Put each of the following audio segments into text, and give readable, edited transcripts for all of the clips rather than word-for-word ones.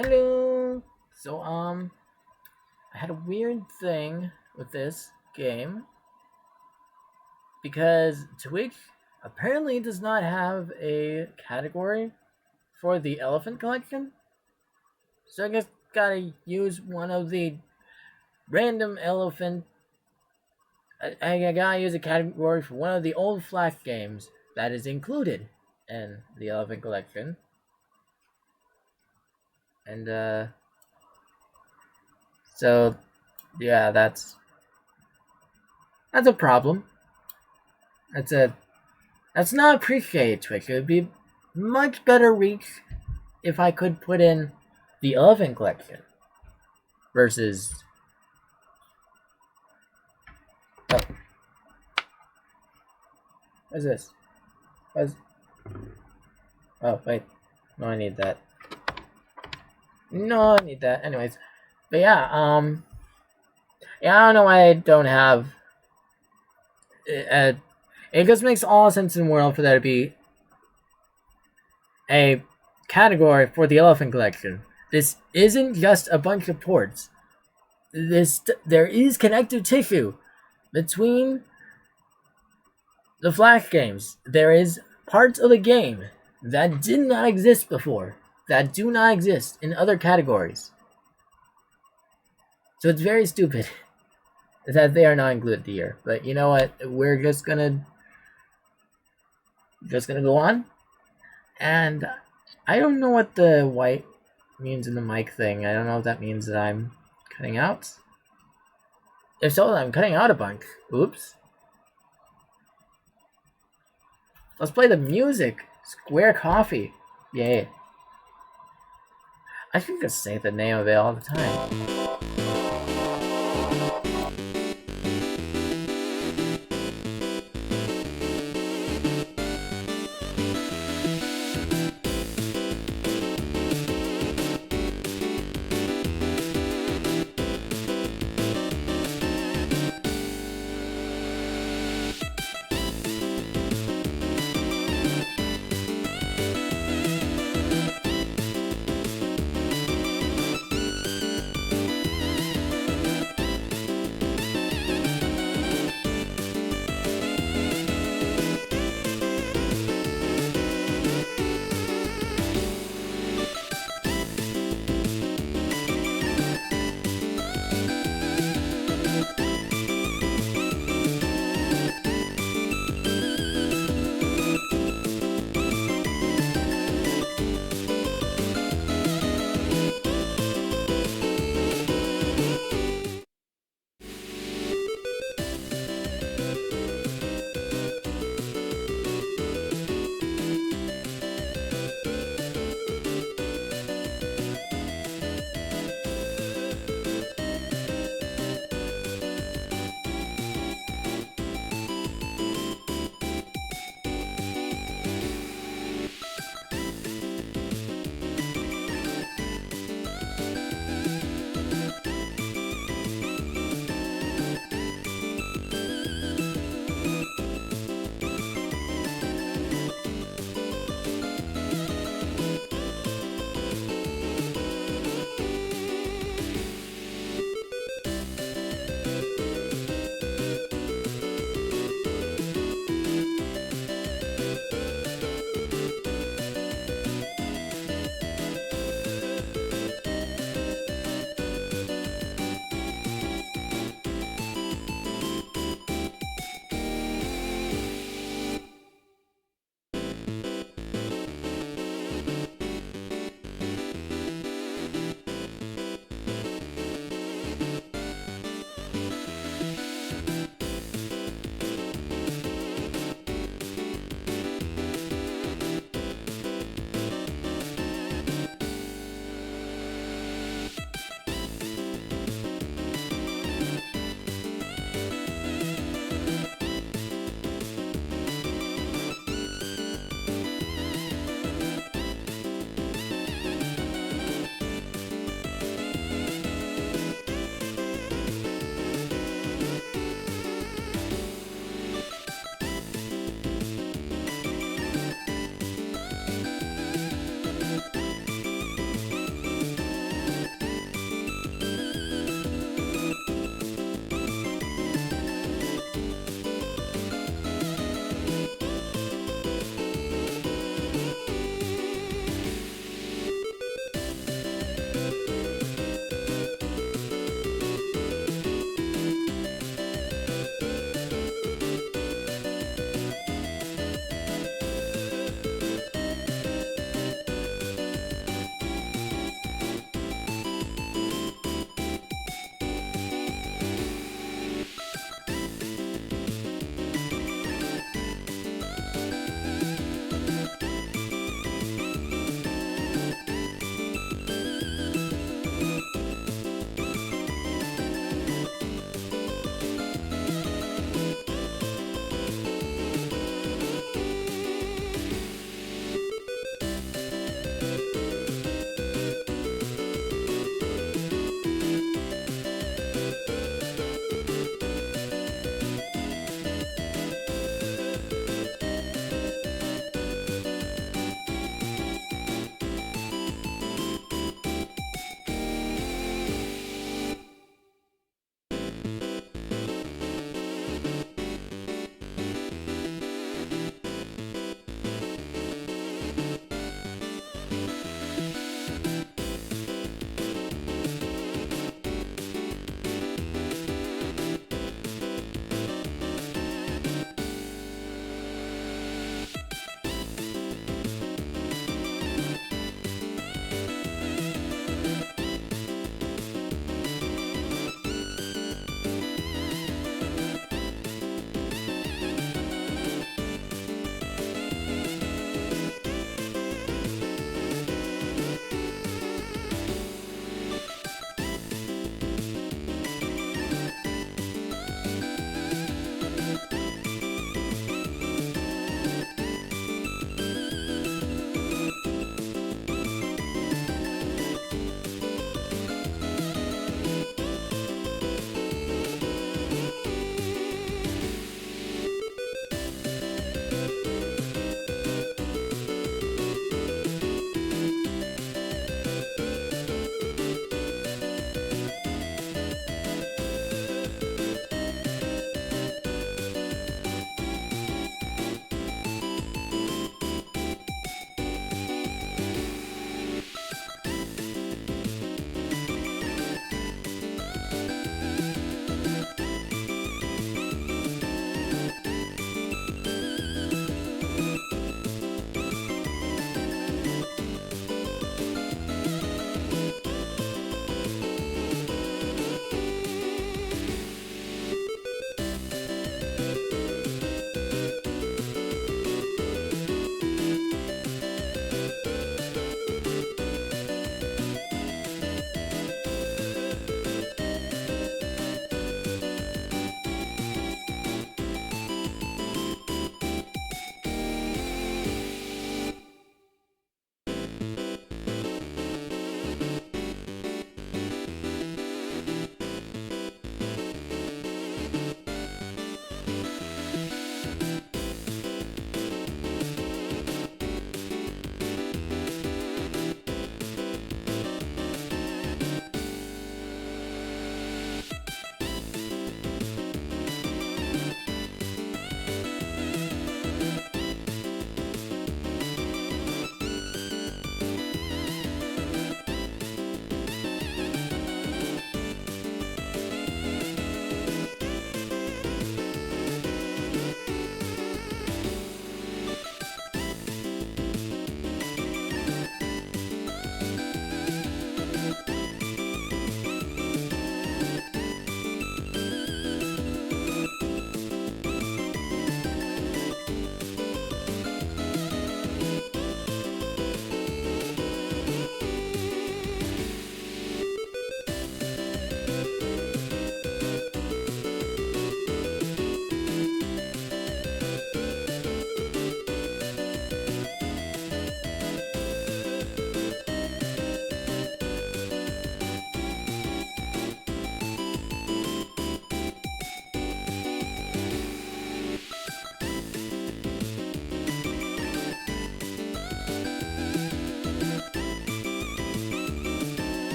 Hello. I had a weird thing with this game because Twitch apparently does not have a category for the elephant collection. So I guess gotta use one of the random elephant. I gotta use a category for one of the old Flash games that is included in the elephant collection. And so yeah, that's a problem. That's a That's not appreciated, Twitch. It would be much better reach if I could put in the elephant collection versus. Oh, what's this? What's... Oh, wait. No, I need that. No, I need that. Anyways. But yeah, I don't know why I don't have. It just makes all sense in the world for there to be a category for the elephant collection. This isn't just a bunch of ports. There is connective tissue between the Flash games. There is parts of the game that did not exist before, that do not exist in other categories. So it's very stupid that they are not included here. But you know what? We're just gonna go on. And I don't know what the white means in the mic thing. I don't know if that means that I'm cutting out. If so, I'm cutting out a bunch. Oops. Let's play the music. Square Coffee. Yay. I should just say the name of it all the time.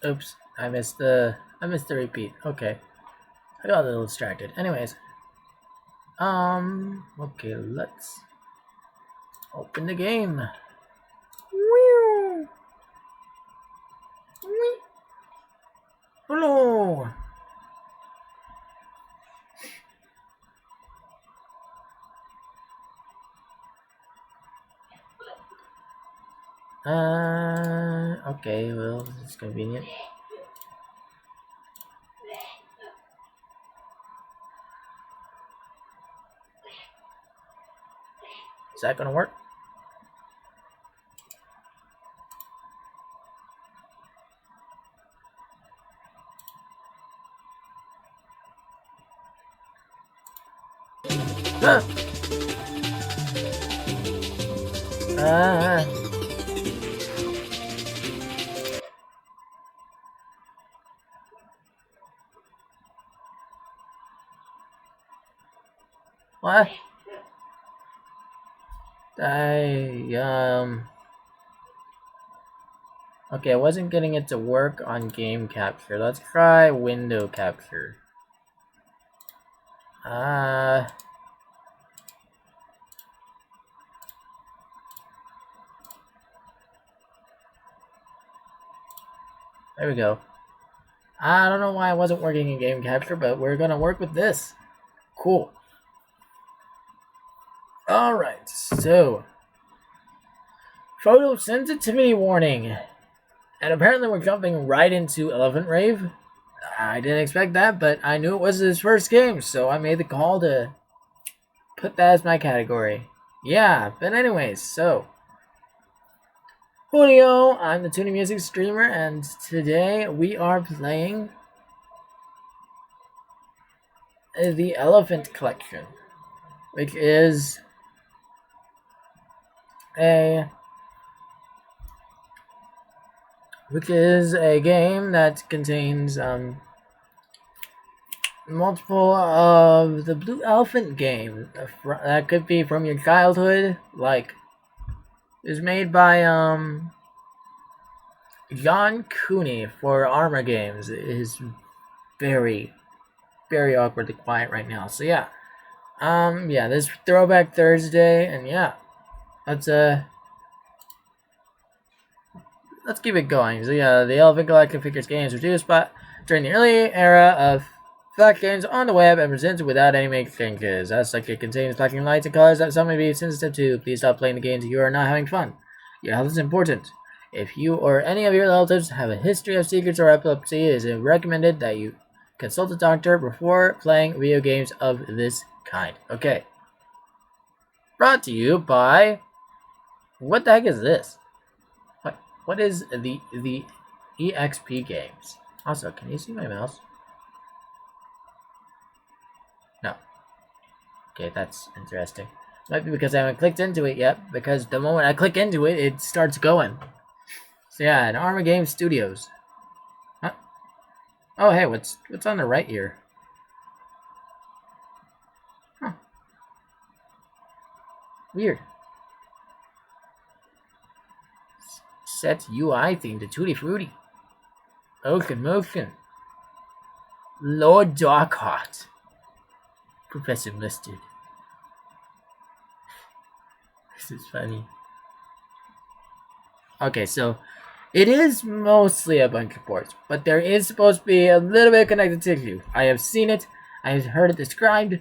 Oops, I missed the repeat. Okay, I got a little distracted. Anyways, okay, let's open the game. Hello. Okay, well, it's convenient. Is that gonna work? Huh. What? Okay, I wasn't getting it to work on game capture. Let's try window capture. There we go. I don't know why I wasn't working in game capture, but we're gonna work with this. Cool. Alright, so photosensitivity warning. And apparently we're jumping right into Elephant Rave. I didn't expect that, but I knew it was his first game, so I made the call to put that as my category. Yeah, but anyways, so Julio, I'm the Tuning Music streamer, and today we are playing the Elephant Collection, which is a game that contains multiple of the Blue Elephant game that could be from your childhood. Like, it was made by John Cooney for Armor Games. It is very, very awkwardly quiet right now. So yeah, yeah, this Throwback Thursday, and yeah, let's keep it going. So yeah, the Elephant Collection figures games were produced during the early era of flash games on the web and presented without any major changes. As such, it contains flashing lights and colors that some may be sensitive to. Please stop playing the games if you are not having fun. Your health is important. If you or any of your relatives have a history of seizures or epilepsy, it is recommended that you consult a doctor before playing video games of this kind. Okay. Brought to you by... What the heck is this? What is the EXP games? Also, can you see my mouse? No. Okay, that's interesting. Might be because I haven't clicked into it yet, because the moment I click into it, it starts going. So yeah, an Armor Game Studios. Huh? Oh hey, what's on the right here? Huh. Weird. Set UI theme to Tutti Frutti. Ocean Motion. Lord Darkheart. Professor Mustard. This is funny. Okay, so it is mostly a bunch of ports, but there is supposed to be a little bit of connected tissue. I have seen it. I have heard it described.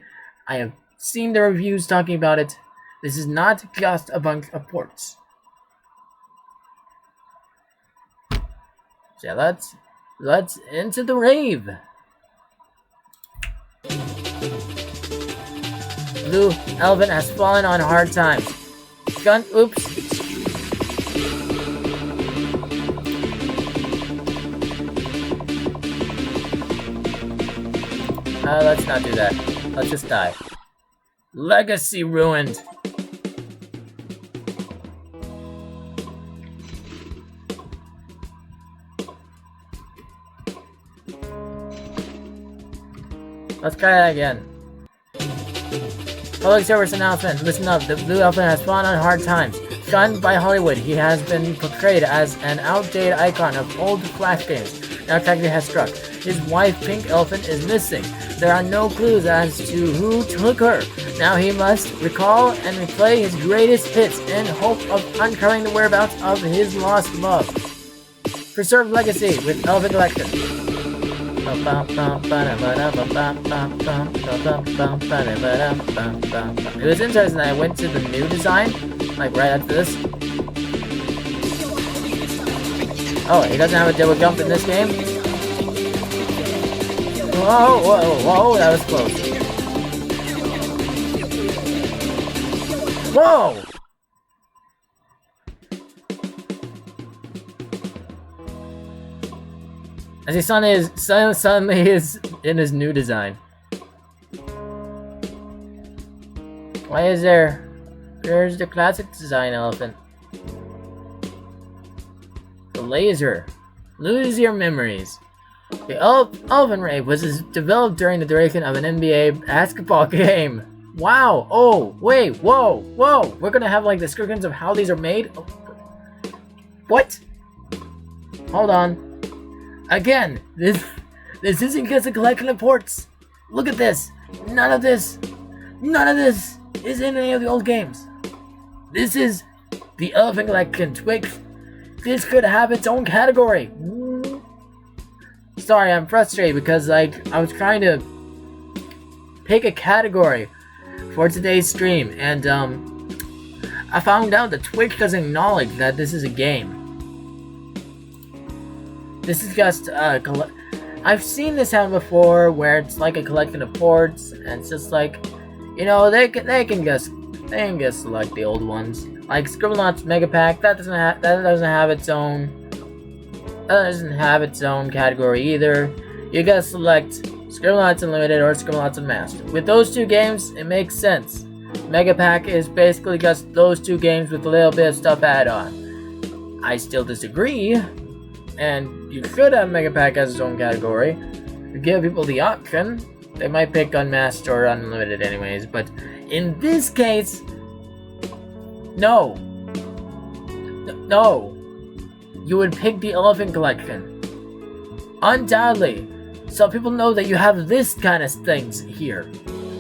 I have seen the reviews talking about it. This is not just a bunch of ports. So yeah, let's into the rave. Blue Elephant has fallen on hard times. Gun, oops. Let's not do that. Let's just die. Legacy ruined. Let's try that again. Public service announcement. Listen up. The Blue Elephant has fallen on hard times. Shunned by Hollywood, he has been portrayed as an outdated icon of old Flash games. now tragedy has struck. His wife, Pink Elephant, is missing. There are no clues as to who took her. Now he must recall and replay his greatest hits in hope of uncovering the whereabouts of his lost love. Preserve legacy with Elephant Collection. It was interesting that I went to the new design, like right after this. Oh, he doesn't have a double jump in this game? Whoa, whoa, whoa, that was close. Whoa! As his son suddenly is in his new design. Why is there's the classic design elephant. The laser. Lose your memories. The Elephant Ray was developed during the duration of an NBA basketball game. Wow! Oh, wait, whoa, whoa! We're gonna have like descriptions of how these are made? Oh. What? Hold on. Again, this isn't just a collection of ports. Look at this. None of this is in any of the old games. This is the Elephant Collection Twix. This could have its own category. Sorry, I'm frustrated because like I was trying to pick a category for today's stream, and I found out that Twitch doesn't acknowledge that this is a game. This is just I've seen this happen before, where it's like a collection of ports, and it's just like, you know, they can just select the old ones. Like Scribblenauts Mega Pack, that doesn't have its own category either. You gotta select Scribblenauts Unlimited or Scribblenauts Unmasked. With those two games, it makes sense. Mega Pack is basically just those two games with a little bit of stuff added on. I still disagree, and you should have Mega Pack as its own category. To give people the option, they might pick Unmasked or Unlimited anyways, but in this case, no. No. You would pick the Elephant Collection. Undoubtedly. So people know that you have this kind of things here.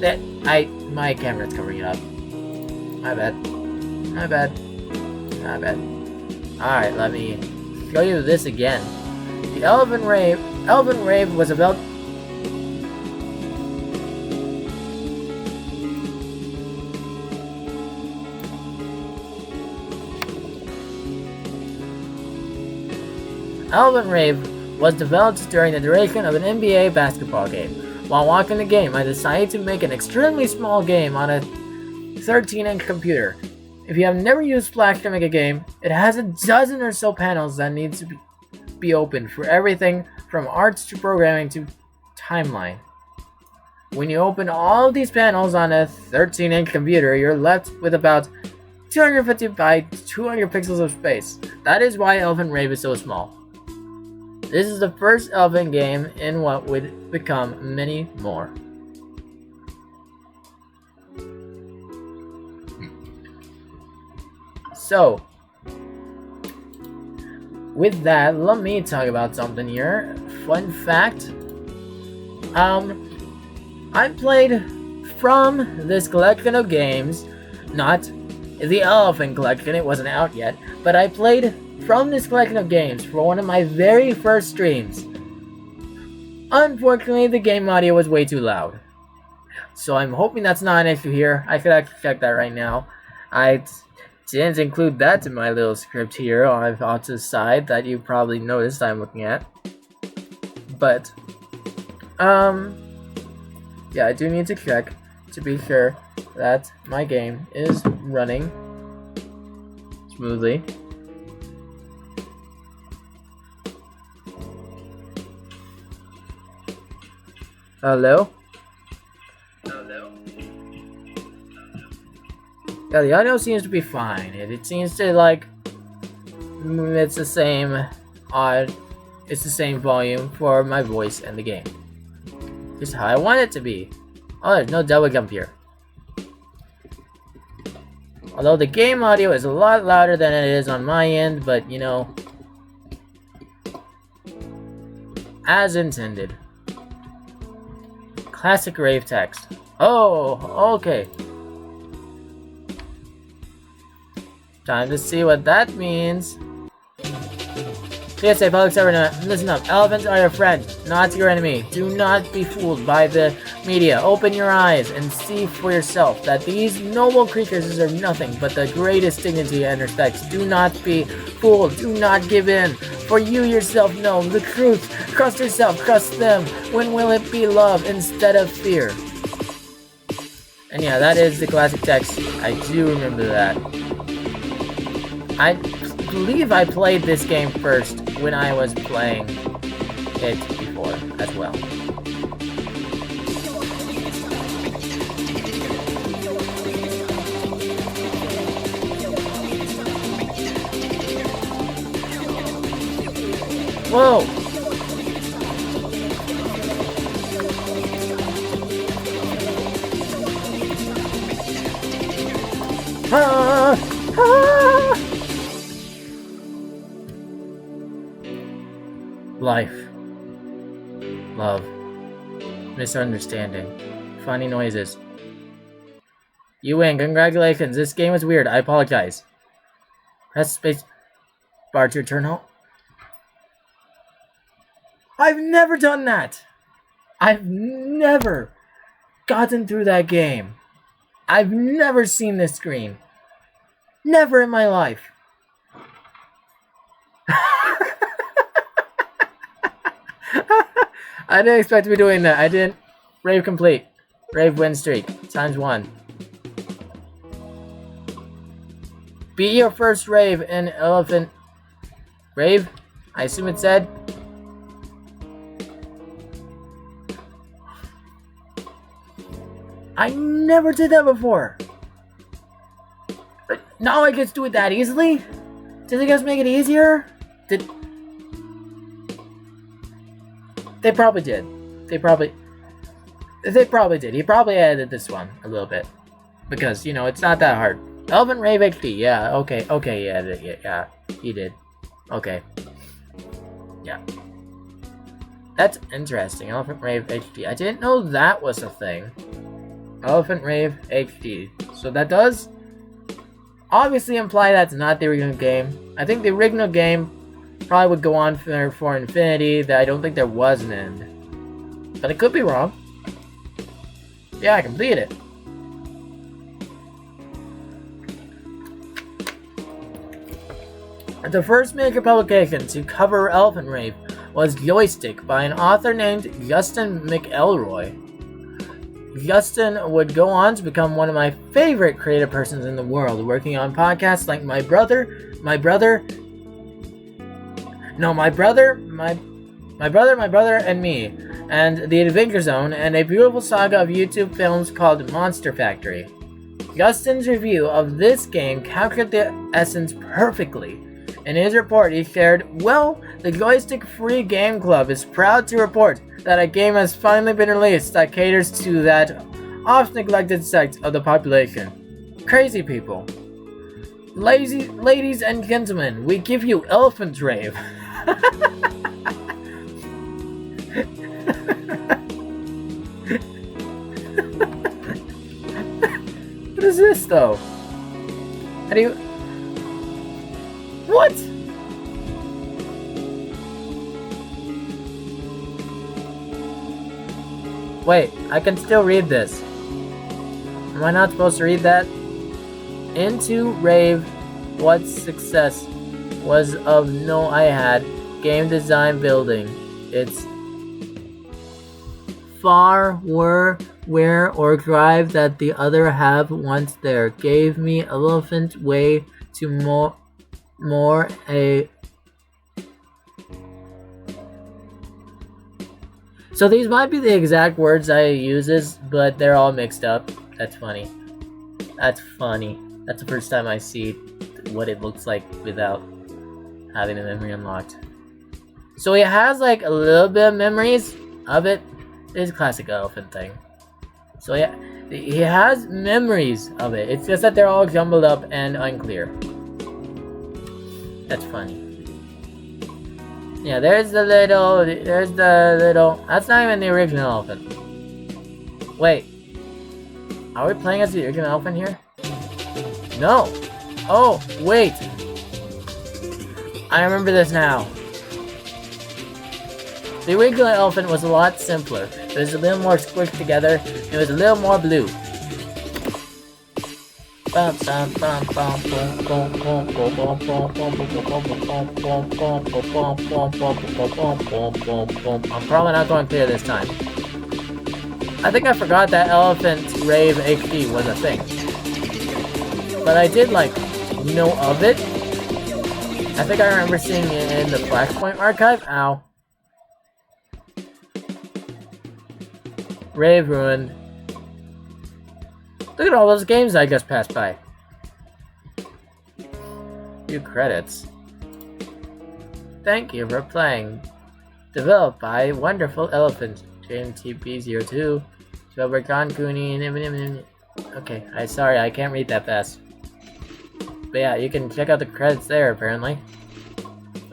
My camera's covering it up. My bad. Alright, let me show you this again. The Elephant Rave was about Elephant Rave was developed during the duration of an NBA basketball game. While watching the game, I decided to make an extremely small game on a 13-inch computer. If you have never used Flash to make a game, it has a dozen or so panels that need to be opened for everything from arts to programming to timeline. When you open all of these panels on a 13-inch computer, you're left with about 250 by 200 pixels of space. That is why Elephant Rave is so small. This is the first Elephant game in what would become many more. So, with that, let me talk about something here. Fun fact. I played from this collection of games, not the Elephant Collection, it wasn't out yet, but I played from this collection of games for one of my very first streams. Unfortunately, the game audio was way too loud. So I'm hoping that's not an issue here. I could actually check that right now. I didn't include that in my little script here off to the side that you probably noticed I'm looking at. But, yeah, I do need to check to be sure that my game is running smoothly. Hello? Yeah, the audio seems to be fine. It seems to like it's the same volume for my voice and the game. Just how I want it to be. Oh, there's no double jump here. Although the game audio is a lot louder than it is on my end, but you know, as intended. Classic rave text. Oh, okay. Time to see what that means. PSA, public server, listen up. Elephants are your friend, not your enemy. Do not be fooled by the media. Open your eyes and see for yourself that these noble creatures deserve nothing but the greatest dignity and respect. Do not be fooled. Do not give in. For you yourself know the truth. Trust yourself. Trust them. When will it be love instead of fear? And yeah, that is the classic text. I do remember that. I believe I played this game first when I was playing it before as well. Whoa! Ah! Ah! Life. Love. Misunderstanding. Funny noises. You win. Congratulations. This game was weird. I apologize. Press space bar to return home. I've never done that. I've never gotten through that game. I've never seen this screen. Never in my life. I didn't expect to be doing that. I didn't. Rave complete. Rave win streak. ×1. Beat your first rave in elephant. Rave? I assume it said. I never did that before. But now I get to do it that easily? Did they guys make it easier? They probably did. They probably did. He probably added this one a little bit. Because, you know, it's not that hard. Elephant Rave HD, yeah, okay, yeah, he did. Okay. Yeah. That's interesting, Elephant Rave HD. I didn't know that was a thing. Elephant Rave HD. So that does obviously imply that's not the original game. I think the original game probably would go on for infinity, that I don't think there was an end. But I could be wrong. Yeah, I completed it. The first major publication to cover Elephant Rave was Joystick by an author named Justin McElroy. Justin would go on to become one of my favorite creative persons in the world, working on podcasts like My Brother, and Me, and The Adventure Zone, and a beautiful saga of YouTube films called Monster Factory. Justin's review of this game captured the essence perfectly. In his report, he shared, "Well, the Joystick Free Game Club is proud to report that a game has finally been released that caters to that oft-neglected sect of the population. Crazy people. Ladies and gentlemen, we give you Elephant Rave." What is this, though? How do you... What? Wait, I can still read this. Am I not supposed to read that? Into Rave, what success was of no I had, game design building. It's far where or drive that the other have once there. Gave me elephant way to more a... So these might be the exact words I uses, but they're all mixed up. That's funny. That's funny. That's the first time I see what it looks like without having the memory unlocked. So he has like a little bit of memories of it. It's a classic elephant thing. So yeah, he has memories of it. It's just that they're all jumbled up and unclear. That's funny. Yeah, there's the little, that's not even the original elephant. Wait, are we playing as the original elephant here? No! Oh, wait! I remember this now. The original elephant was a lot simpler. It was a little more squished together. It was a little more blue. I'm probably not going clear this time. I think I forgot that Elephant Rave HD was a thing. But I did know of it. I think I remember seeing it in the Flashpoint archive. Ow. Rave ruined. Look at all those games I just passed by. Few credits. Thank you for playing. Developed by Wonderful Elephant. JMTP02. Developed by John Cooney. Okay, sorry, I can't read that fast. But yeah, you can check out the credits there, apparently.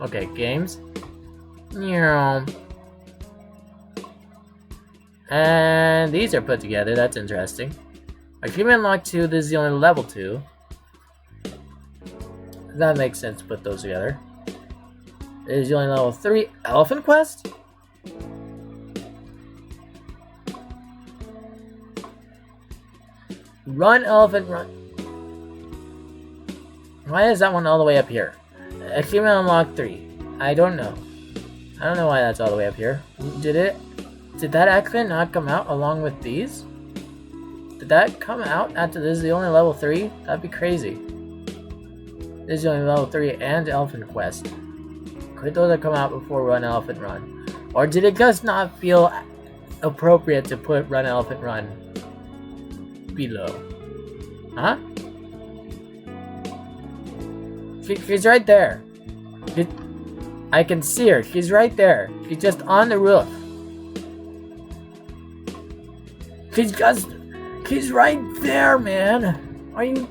Okay, games. And these are put together, that's interesting. Achievement Unlock 2, this is the only level 2. That makes sense to put those together. This is the only level 3. Elephant Quest? Run, Elephant, run. Why is that one all the way up here? Achievement Unlock 3. I don't know. I don't know why that's all the way up here. Did that actually not come out along with these? Did that come out after this is the only level 3? That'd be crazy. This is the only level 3 and Elephant Quest. Could those have come out before Run Elephant Run? Or did it just not feel appropriate to put Run Elephant Run below? Huh? She's right there. I can see her. She's right there. She's just on the roof. She's right there, man. Are you...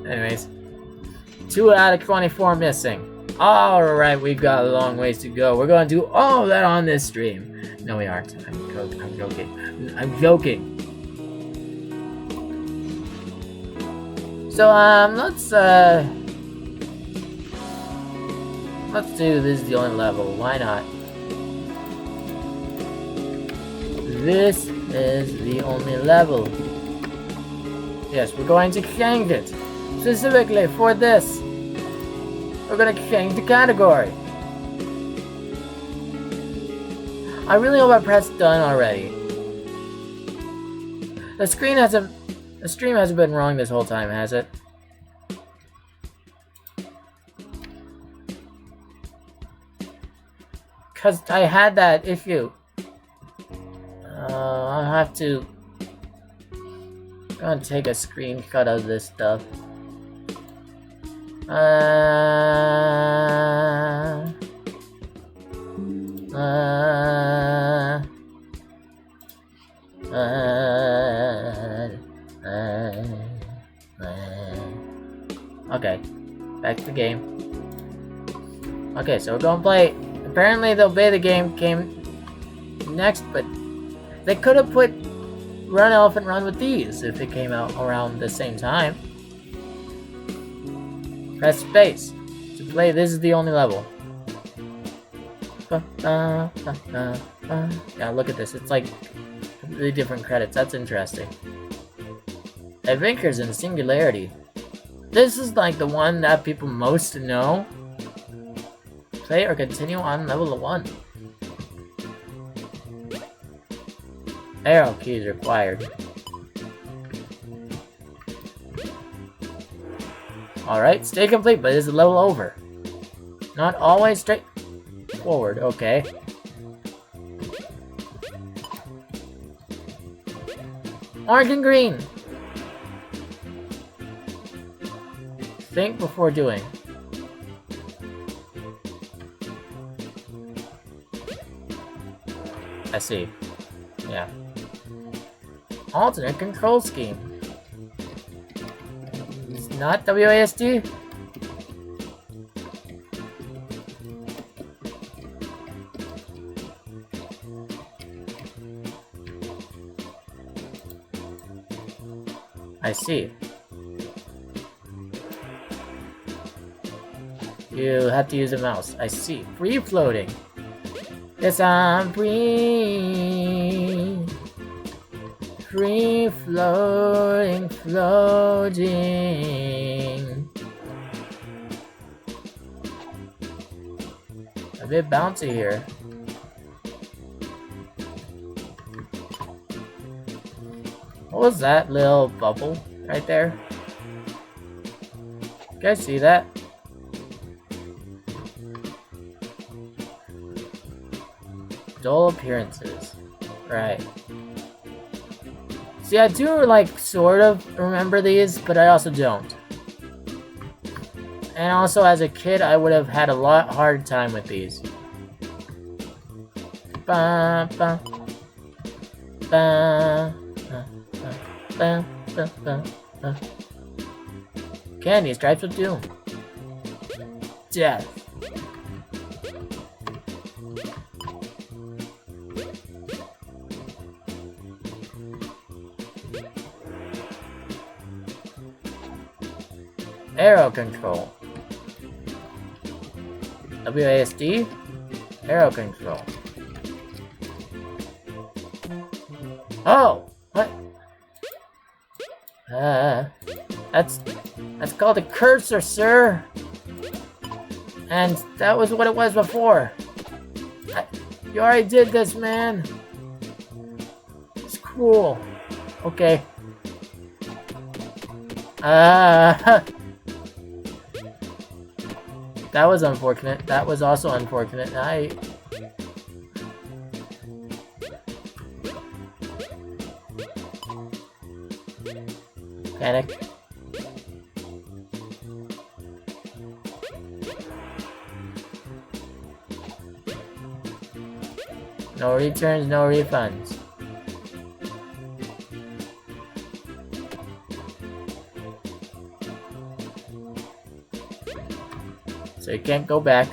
Anyways. 2 out of 24 missing. Alright, we've got a long ways to go. We're going to do all of that on this stream. No, we aren't. I'm joking. I'm joking. So, let's do this is the only level. Why not? This is the only level. Yes, we're going to change it. Specifically for this. We're going to change the category. I really hope I pressed done already. The stream hasn't been wrong this whole time, has it? Cause I had that issue. I'll have to. I'm gonna take a screenshot of this stuff. Okay, back to the game. Okay, so we're gonna play. Apparently, the Obey the Game came next, but they could have put Run Elephant Run with these if it came out around the same time. Press space to play. This is the only level. Yeah, look at this. It's like completely different credits. That's interesting. Adventures in Singularity. This is like the one that people most know. Play or continue on level 1. Arrow keys required. Alright, stay complete, but is the level over? Not always straight forward, okay. Orange and green! Think before doing. I see. Yeah. Alternate control scheme. Not WASD? I see. You have to use a mouse. I see. Free floating. Yes, I'm free. Free floating, floating. A bit bouncy here. What was that little bubble right there? You guys see that? Dull appearances. Right. See, I do, like, sort of remember these, but I also don't. And also, as a kid, I would have had a lot hard time with these. Ba, ba, ba, ba, ba, ba, ba, ba. Candy, Stripes of Doom. Death. Arrow control. WASD. Arrow control. Oh! What? That's called a cursor, sir! And that was what it was before. You already did this, man. It's cool. Okay. That was unfortunate. That was also unfortunate. Panic. No returns, no refunds. So you can't go back.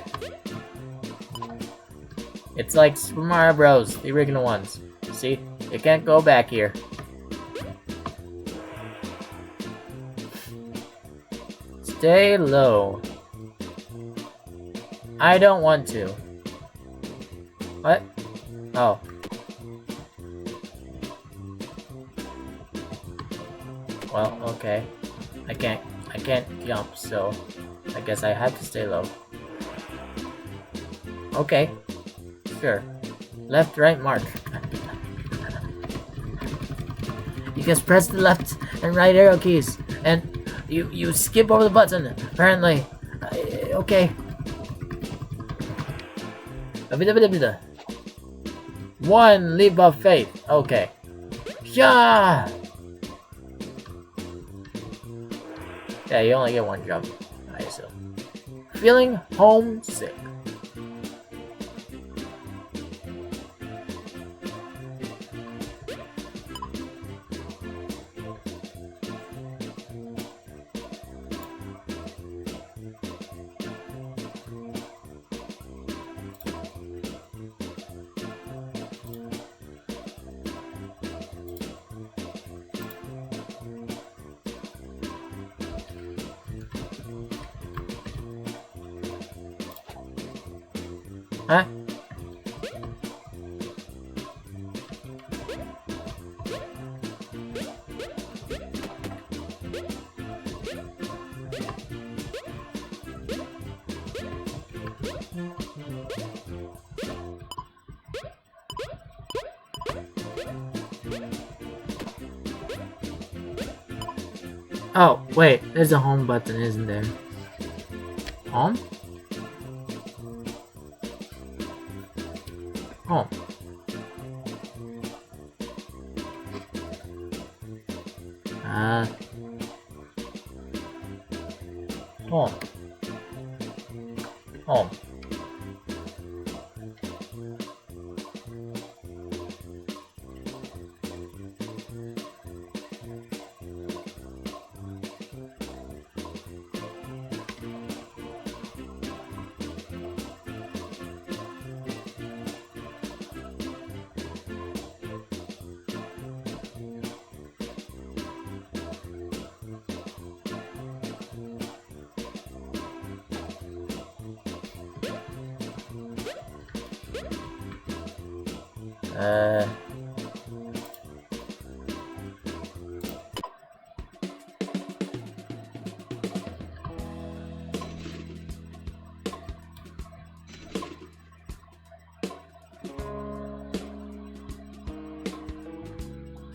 It's like Super Mario Bros, the original ones. See? You can't go back here. Stay low. I don't want to. What? Oh. Well, okay. I can't jump, so I guess I have to stay low. Okay. Sure. Left, right, mark. You just press the left and right arrow keys, and you skip over the button, apparently. Okay. One leap of faith. Okay. Yeah. Yeah, you only get one jump, I assume. Feeling homesick. Huh? Oh, wait, there's a home button, isn't there? Home? Home. Home. Home.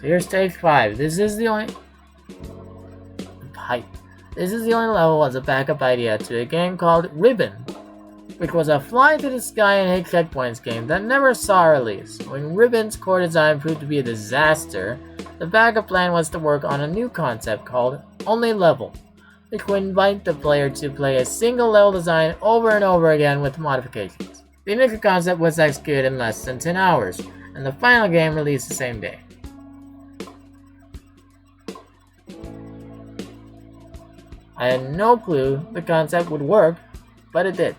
Here's stage 5. This is the only level as a backup idea to a game called Ribbon, which was a fly to the sky and hit checkpoints game that never saw a release. When Ribbon's core design proved to be a disaster, the backup plan was to work on a new concept called Only Level, which would invite the player to play a single level design over and over again with modifications. The initial concept was executed in less than 10 hours, and the final game released the same day. I had no clue the concept would work, but it did.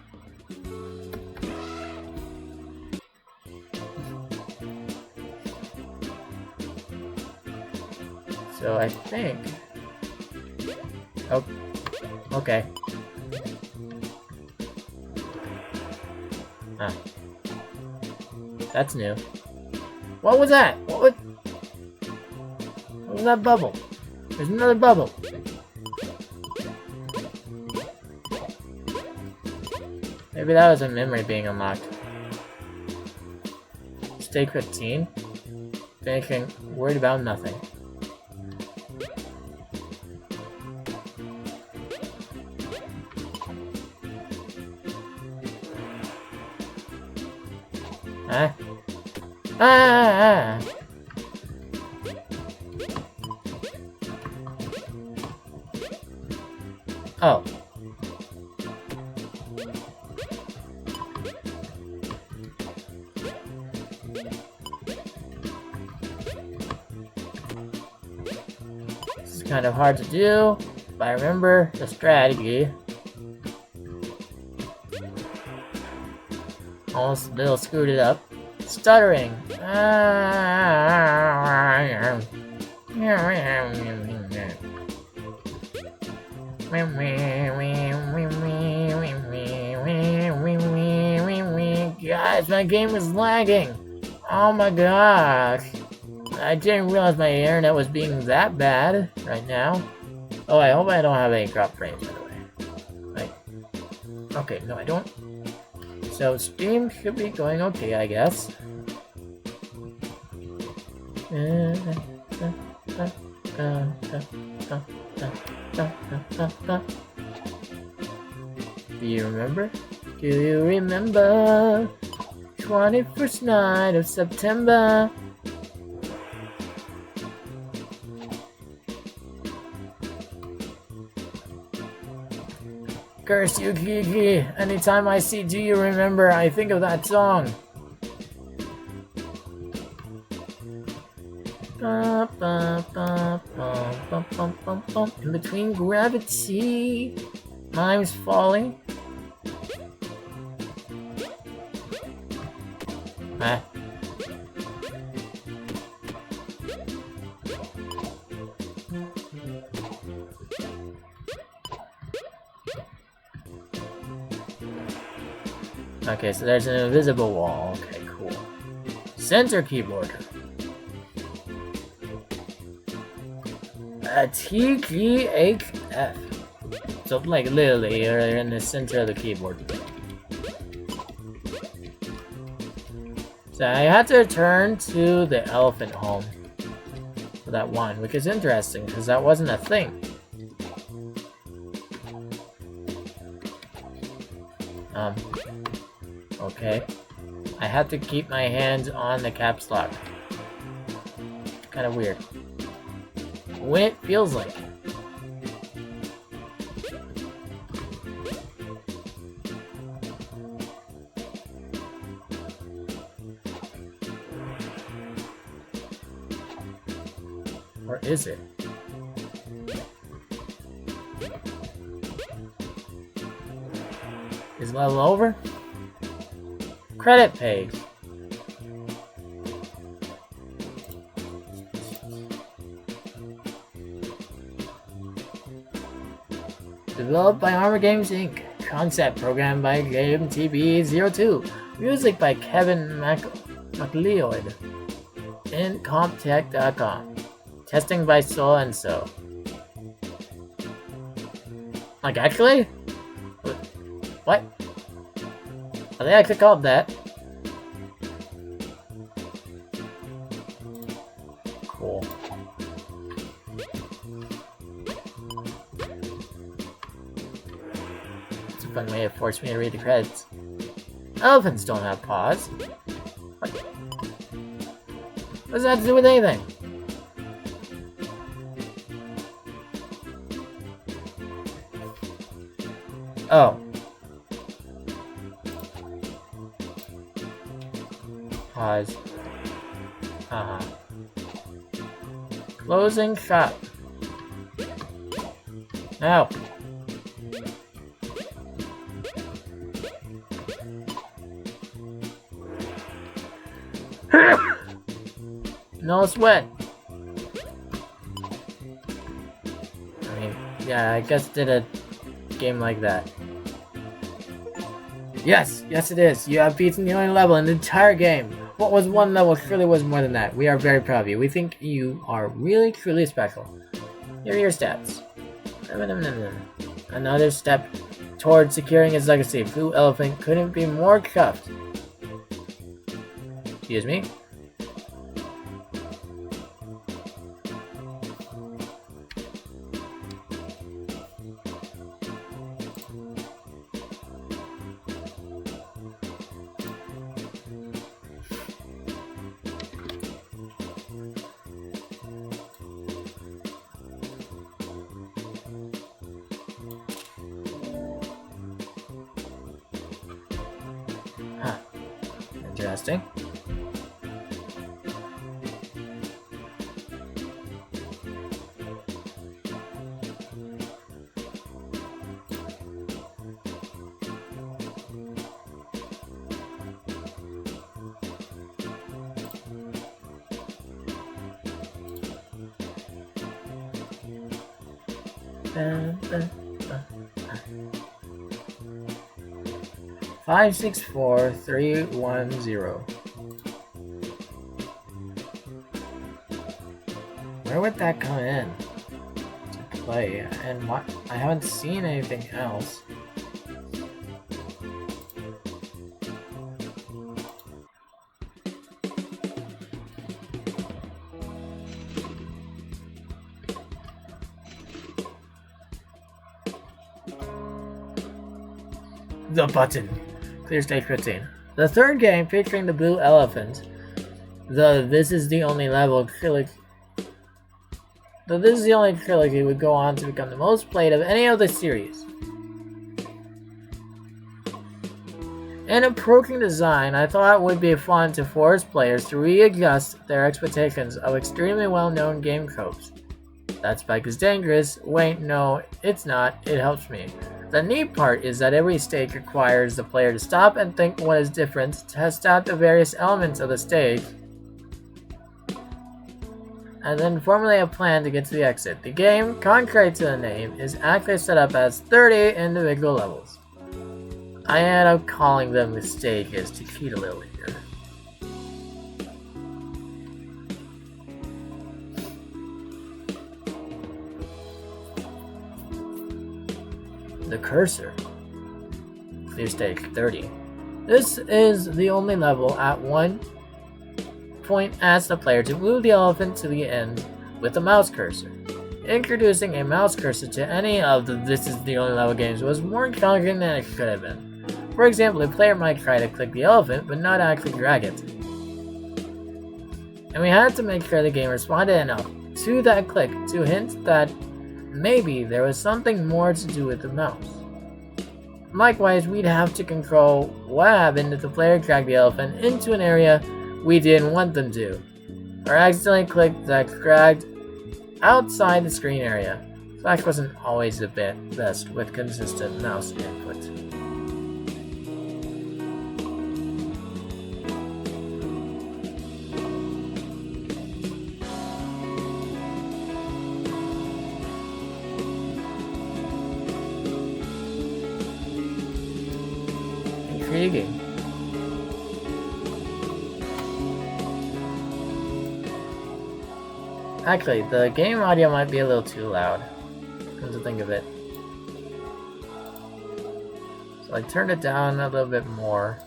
So I think... Oh, okay. Ah. That's new. What was that? What was that bubble? There's another bubble. Maybe that was a memory being unlocked. Stay 15. Finishing, worried about nothing. Huh? Ah! Oh. This is kind of hard to do, but I remember the strategy. Almost a little screwed it up. Stuttering. Guys, my game is lagging. Oh my gosh. I didn't realize my internet was being that bad right now. Oh, I hope I don't have any drop frames, by the way. Right. Okay, no, I don't. So stream should be going okay, I guess. Do you remember? Do you remember? 21st night of September. Curse you, Kiki. Anytime I see Do You Remember, I think of that song. In between gravity, mime's falling. Huh? Okay, so there's an invisible wall. Okay, cool. Center keyboard. A T, G, H, F. So, like, literally, you're in the center of the keyboard. So, I had to return to the elephant home for that one, which is interesting, because that wasn't a thing. Okay. I have to keep my hands on the caps lock. Kind of weird. When it feels like. Or is it? Is level over? Credit page. Developed by Armor Games Inc. Concept programmed by JMTB02. Music by Kevin McLeod. Incomptech.com. Testing by so and so. Like, actually? What? Are they actually called that? Cool. It's a fun way to force me to read the credits. Elephants don't have paws. What? What does that have to do with anything? Oh. Pause. Closing shop. Now. No sweat. I mean, yeah, I guess did a game like that. Yes, it is. You have beaten the only level in the entire game. What was one level surely was more than that. We are very proud of you. We think you are really, truly special. Here are your stats. Another step towards securing his legacy. Blue Elephant couldn't be more cuffed. Excuse me? Huh. Interesting. Five 564-310. Where would that come in to play? And what? I haven't seen anything else. The button. Clear stage 15. The third game featuring the Blue Elephant. This is the only trilogy would go on to become the most played of any of the series. In approaching design, I thought it would be fun to force players to readjust their expectations of extremely well-known game tropes. That spike is dangerous. Wait, no, it's not. It helps me. The neat part is that every stage requires the player to stop and think what is different, test out the various elements of the stage, and then formulate a plan to get to the exit. The game, contrary to the name, is actually set up as 30 individual levels. I ended up calling them the stages to cheat a little here. The cursor. Clear stage 30. This is the only level at one point asks the player to move the elephant to the end with a mouse cursor. Introducing a mouse cursor to any of the This Is the Only Level games was more challenging than it could have been. For example, a player might try to click the elephant but not actually drag it. And we had to make sure the game responded enough to that click to hint that maybe there was something more to do with the mouse. Likewise, we'd have to control what happened if the player dragged the elephant into an area we didn't want them to, or accidentally clicked that dragged outside the screen area. Flash wasn't always the best with consistent mouse input. Intriguing. Actually, the game audio might be a little too loud. Come to think of it. So I turned it down a little bit more.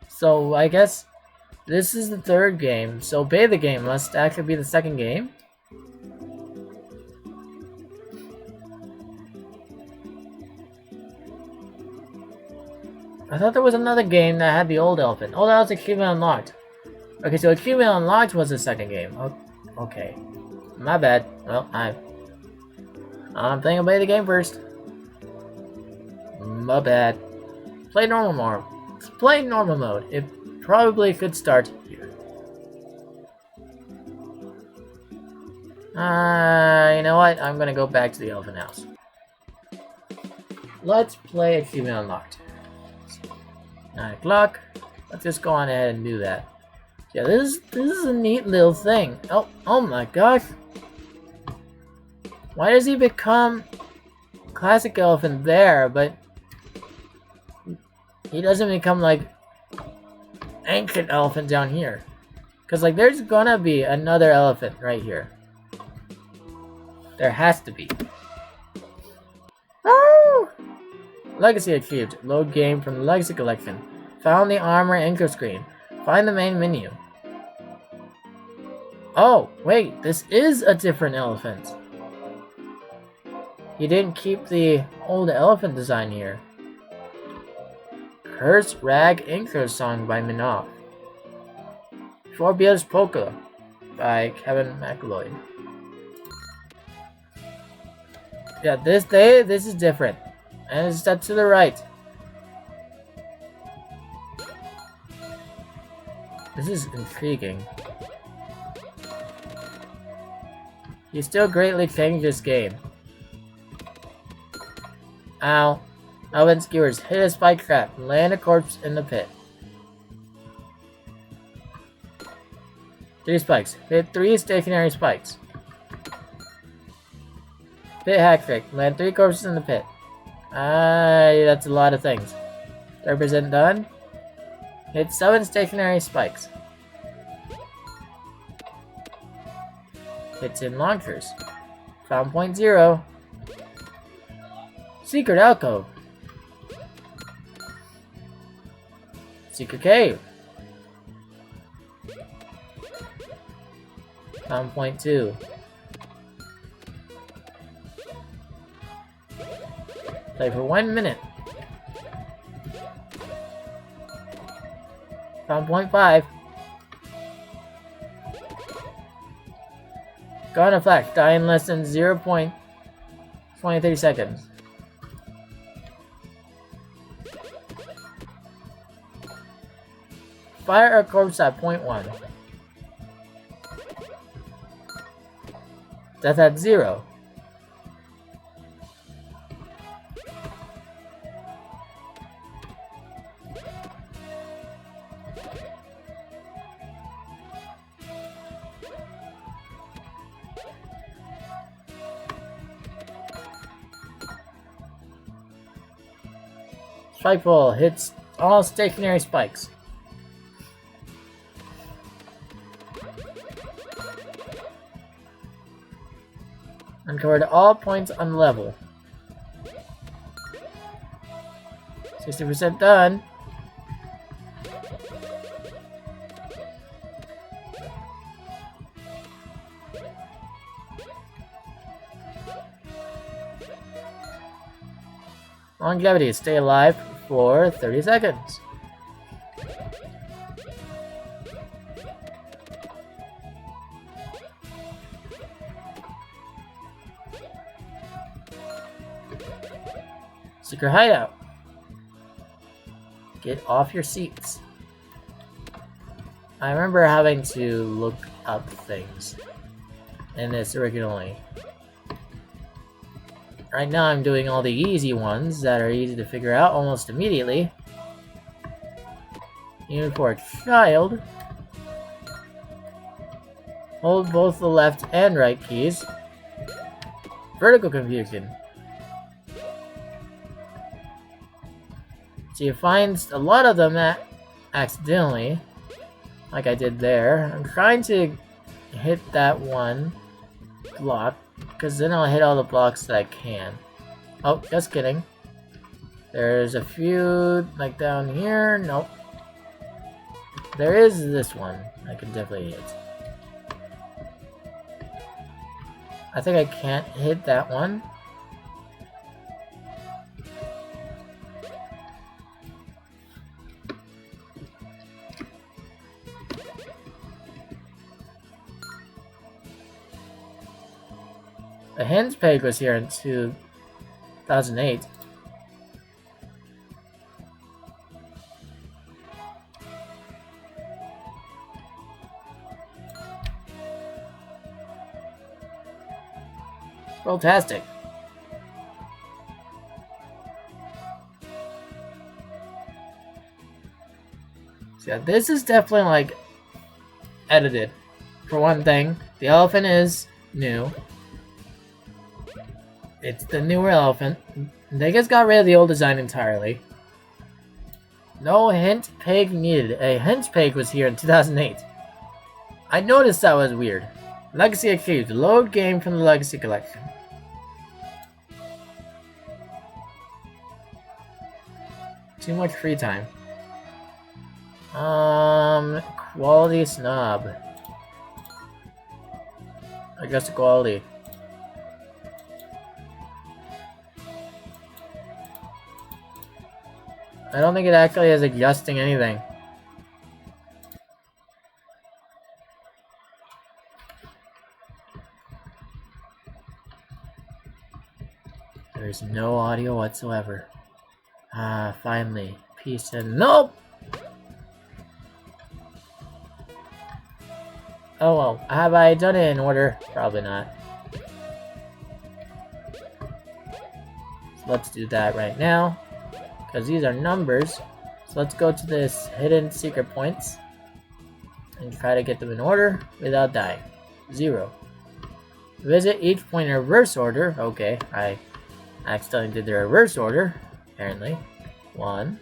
So I guess this is the third game, so Beta Game must actually be the second game. I thought there was another game that had the old elephant. Oh, that was Achievement Unlocked. Okay, so Achievement Unlocked was the second game. Okay. My bad. Well, I'm thinking Beta Game first. My bad. Play normal mode. Play normal mode. It probably could start here. You know what? I'm gonna go back to the elephant house. Let's play Achievement Unlocked. 9 o'clock. Let's just go on ahead and do that. Yeah, this is a neat little thing. Oh my gosh. Why does he become classic elephant there, but he doesn't become like ancient elephant down here? Because like there's gonna be another elephant right here. There has to be. Oh! Legacy achieved. Load game from the Legacy collection. Found the armor intro screen. Find the main menu. Oh, wait, this is a different elephant. He didn't keep the old elephant design here. Curse Rag intro song by Minoff. 4BS Polka by Kevin McLeod. Yeah, this is different. And it's step to the right. This is intriguing. He still greatly changed this game. Ow. Alvin skewers hit a spike trap and land a corpse in the pit. 3 spikes. Hit 3 stationary spikes. Pit hack trick. Land 3 corpses in the pit. That's a lot of things. 30% done. Hit 7 stationary spikes. Hits in launchers. Found point 0. Secret alcove. Secret cave. Found point 2. Play for 1 minute. Found point 5. Gone effect. Die in less than 0.23 seconds. Fire a corpse at point 1. Death at 0. Spike ball hits all stationary spikes. Uncovered all points on level. 60% done. Longevity, stay alive for 30 seconds. Secret hideout. Get off your seats. I remember having to look up things in this originally. Right now I'm doing all the easy ones that are easy to figure out almost immediately. Even for a child. Hold both the left and right keys. Vertical confusion. So you find a lot of them accidentally, like I did there. I'm trying to hit that one block, because then I'll hit all the blocks that I can. Oh, just kidding. There's a few, like down here. Nope. There is this one I can definitely hit. I think I can't hit that one. The hen's peg was here in 2008. Fantastic. So yeah, this is definitely like edited. For one thing, the elephant is new. It's the newer elephant. They just got rid of the old design entirely. No hint peg needed. A hint peg was here in 2008. I noticed that was weird. Legacy achieved. Load game from the Legacy Collection. Too much free time. Quality snob. I guess quality. I don't think it actually is adjusting anything. There's no audio whatsoever. Ah, finally. Peace and nope! Oh well, have I done it in order? Probably not. So let's do that right now. Because these are numbers. So let's go to this hidden secret points. And try to get them in order without dying. 0. Visit each point in reverse order. Okay, I accidentally did the reverse order. Apparently. 1.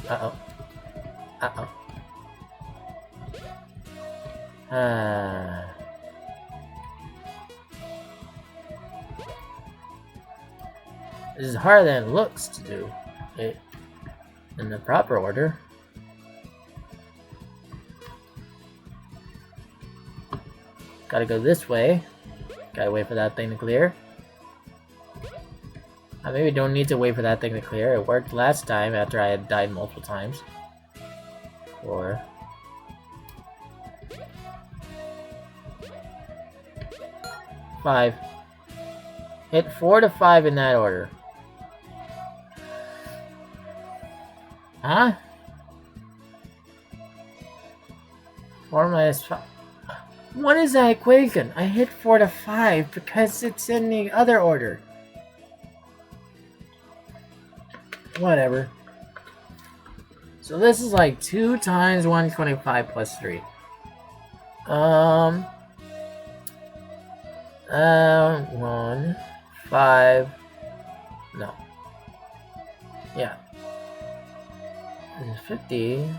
Uh-oh. Uh-oh. This is harder than it looks to do it in the proper order. Gotta go this way. Gotta wait for that thing to clear. I maybe don't need to wait for that thing to clear. It worked last time after I had died multiple times. 4. 5. Hit 4 to 5 in that order. Huh? 4 minus 5. What is that equation? I hit 4 to 5 because it's in the other order. Whatever. So this is like 2 times 125 plus 3. 1, 5. No. Yeah. 50.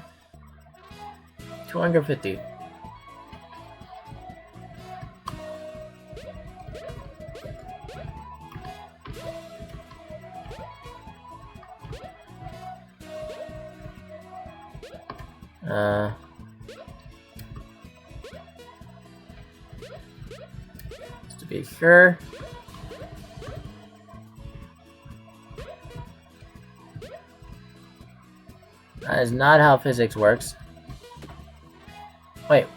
250. Just to be sure. That is not how physics works. Wait.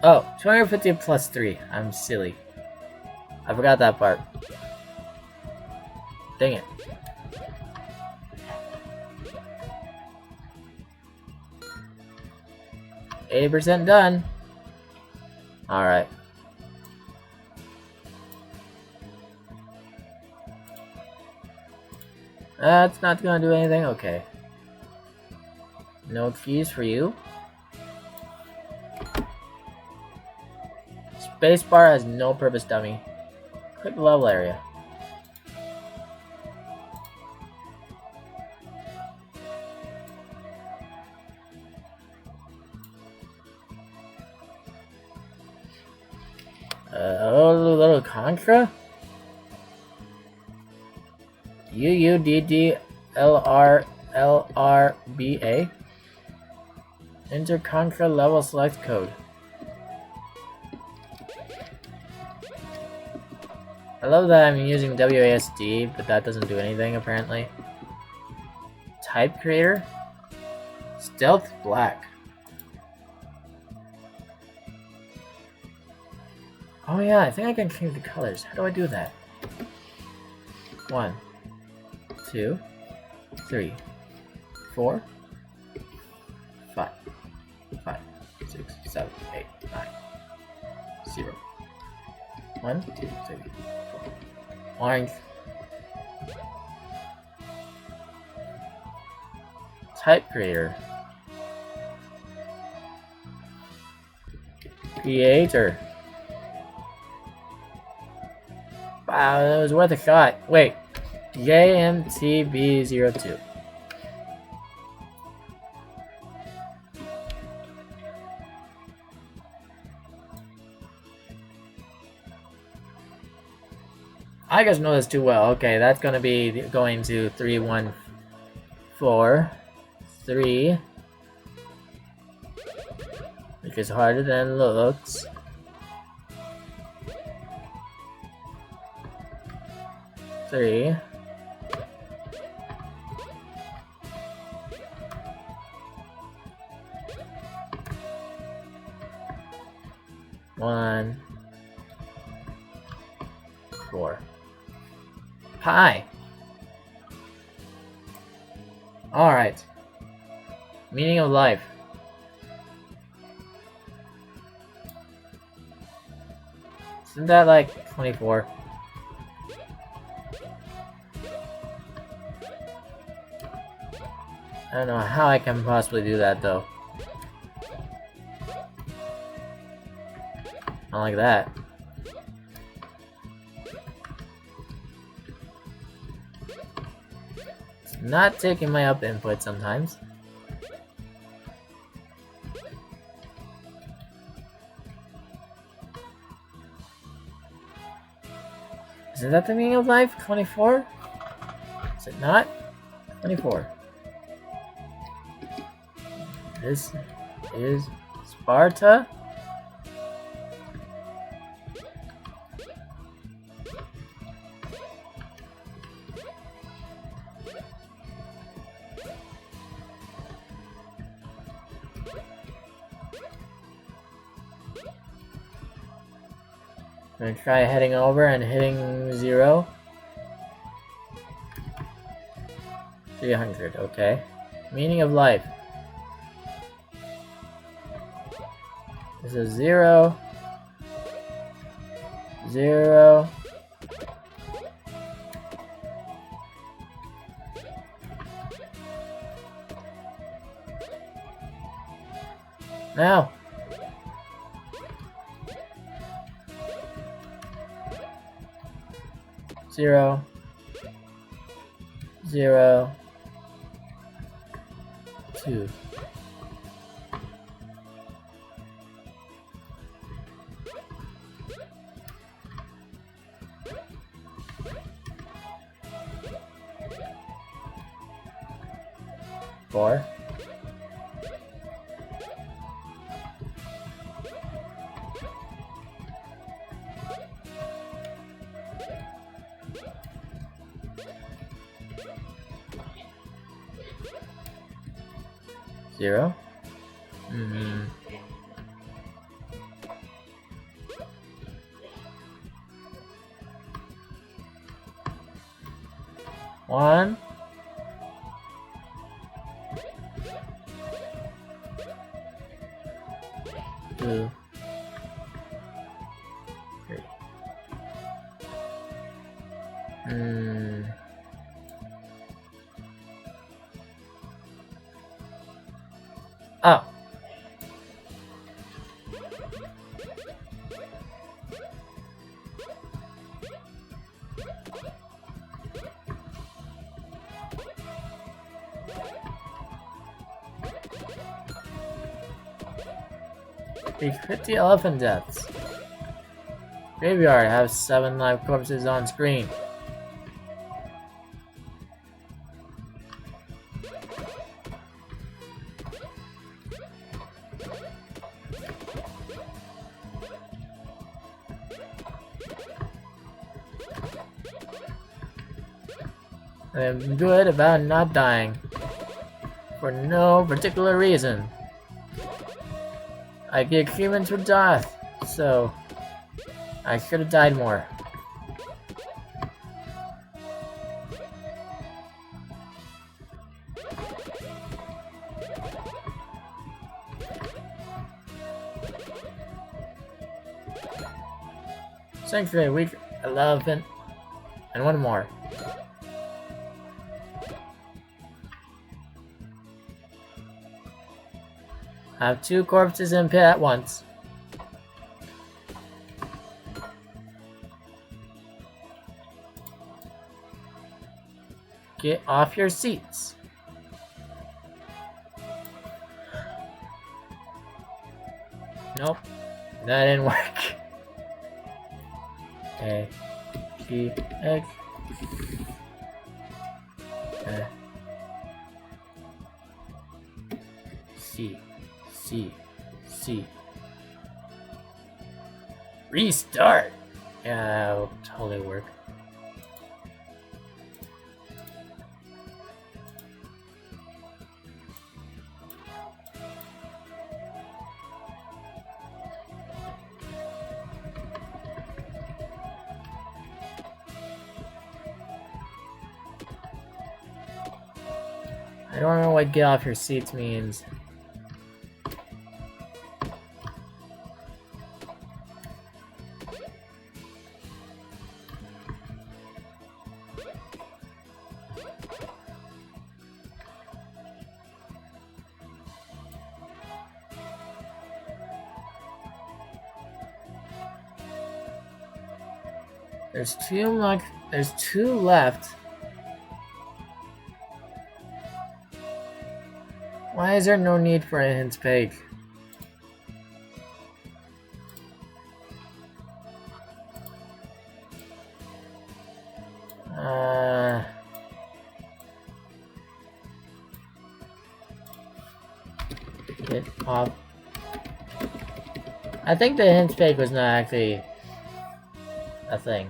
Oh, 250 plus 3. I'm silly. I forgot that part. Dang it. %, done. Alright. That's not gonna do anything? Okay. No keys for you. Spacebar has no purpose, dummy. Click level area. Little Contra? UUDDLRLRBA. Enter Contra level select code. I love that I'm using WASD, but that doesn't do anything apparently. Type creator? Stealth black. Oh yeah, I think I can change the colors. How do I do that? 1, 2, 3, 4, 5, 5, 6, 7, 8, 9, 0. 1, 2, 3, 4. Orange. Type creator. Creator. Wow, that was worth a shot. Wait. JMTB02. I just know this too well. Okay, that's gonna be going to 3, 1, 4, 3, which is harder than it looks. 3. 1, 4. Pi. Alright. Meaning of life. Isn't that like 24? I don't know how I can possibly do that though. Not like that. It's not taking my up input sometimes. Isn't that the meaning of life? 24? Is it not? 24. This is Sparta. I'm gonna try heading over and hitting 0. 300, okay. Meaning of life. This is 0. 0. Now. 0. 0. 2. 4. 0. 1. 2. 3. Oh. The 50 elephant deaths. Graveyard has 7 live corpses on screen. I'm good about not dying. For no particular reason. I get humans for death, so I should have died more. Sanctuary weak elephant, and one more. I have 2 corpses in pit at once. Get off your seats. Nope, that didn't work. A, G, X. C, C, C. Restart! Yeah, that'll totally work. I don't know what get off your seats means. There's two left. Why is there no need for a hints page? Get off. I think the hints page was not actually a thing.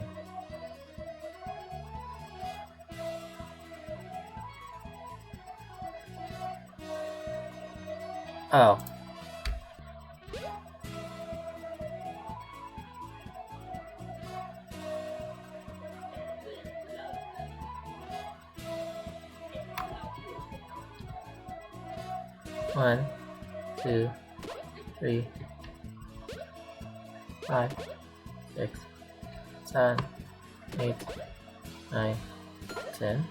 Oh. One, 2, 3, 5, 6, 7, 8, 9, 10.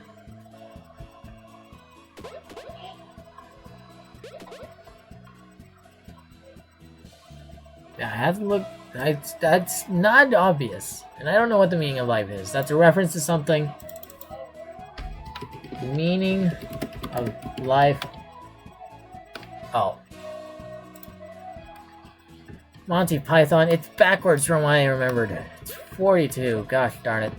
I have to look. That's not obvious, and I don't know what the meaning of life is. That's a reference to something. The meaning of life. Oh. Monty Python. It's backwards from what I remembered. It's 42. Gosh darn it.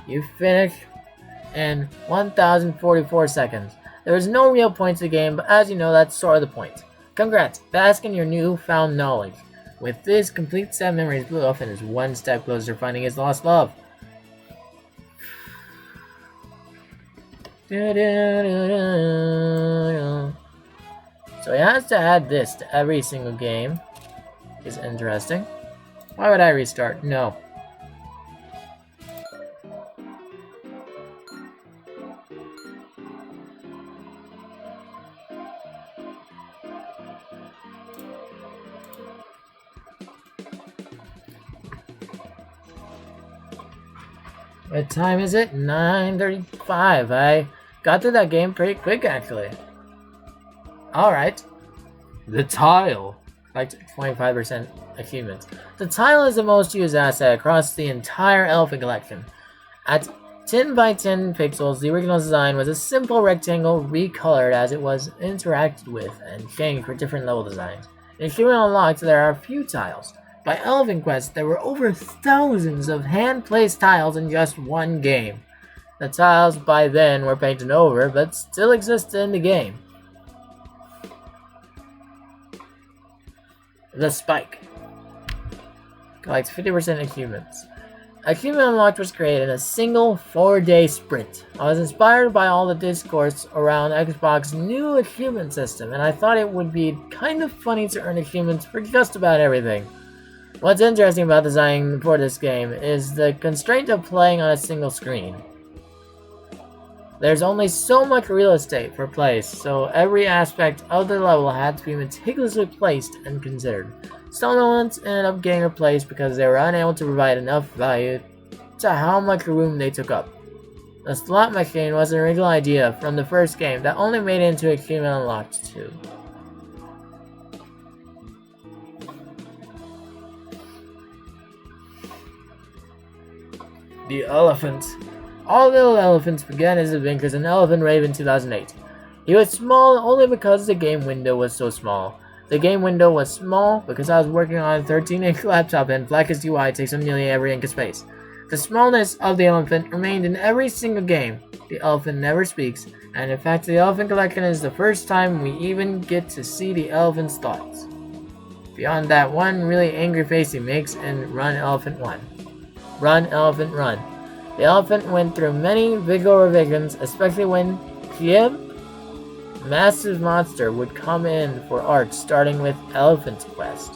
You finish in 1,044 seconds. There is no real point to the game, but as you know, that's sort of the point. Congrats, bask in your newfound knowledge. With this complete set of memories, Blue Elephant is one step closer to finding his lost love. So he has to add this to every single game. Is interesting. Why would I restart? No. What time is it? 9:35. I got through that game pretty quick, actually. Alright. The tile. Like 25% achievements. The tile is the most used asset across the entire Elephant Collection. At 10 by 10 pixels, the original design was a simple rectangle recolored as it was interacted with and changed for different level designs. In Achievement Unlocked, there are a few tiles. By Elephant Quest, there were over thousands of hand-placed tiles in just one game. The tiles by then were painted over, but still exist in the game. The Spike collects 50% achievements. Achievement Unlocked was created in a single 4-day sprint. I was inspired by all the discourse around Xbox's new achievement system, and I thought it would be kind of funny to earn achievements for just about everything. What's interesting about designing for this game is the constraint of playing on a single screen. There's only so much real estate for place, so every aspect of the level had to be meticulously placed and considered. Some elements ended up getting replaced because they were unable to provide enough value to how much room they took up. The slot machine was an original idea from the first game that only made it into Achievement Unlocked 2. The Elephant. All Little Elephants began his adventures in Elephant Rave in 2008. He was small only because the game window was so small. The game window was small because I was working on a 13-inch laptop and Blackest UI takes up nearly every inch of space. The smallness of the elephant remained in every single game. The elephant never speaks, and in fact the Elephant Collection is the first time we even get to see the elephant's thoughts. Beyond that one really angry face he makes in Run Elephant 1. Run Elephant Run. The elephant went through many visual revisions, especially when Jim, Massive Monster, would come in for art starting with Elephant Quest.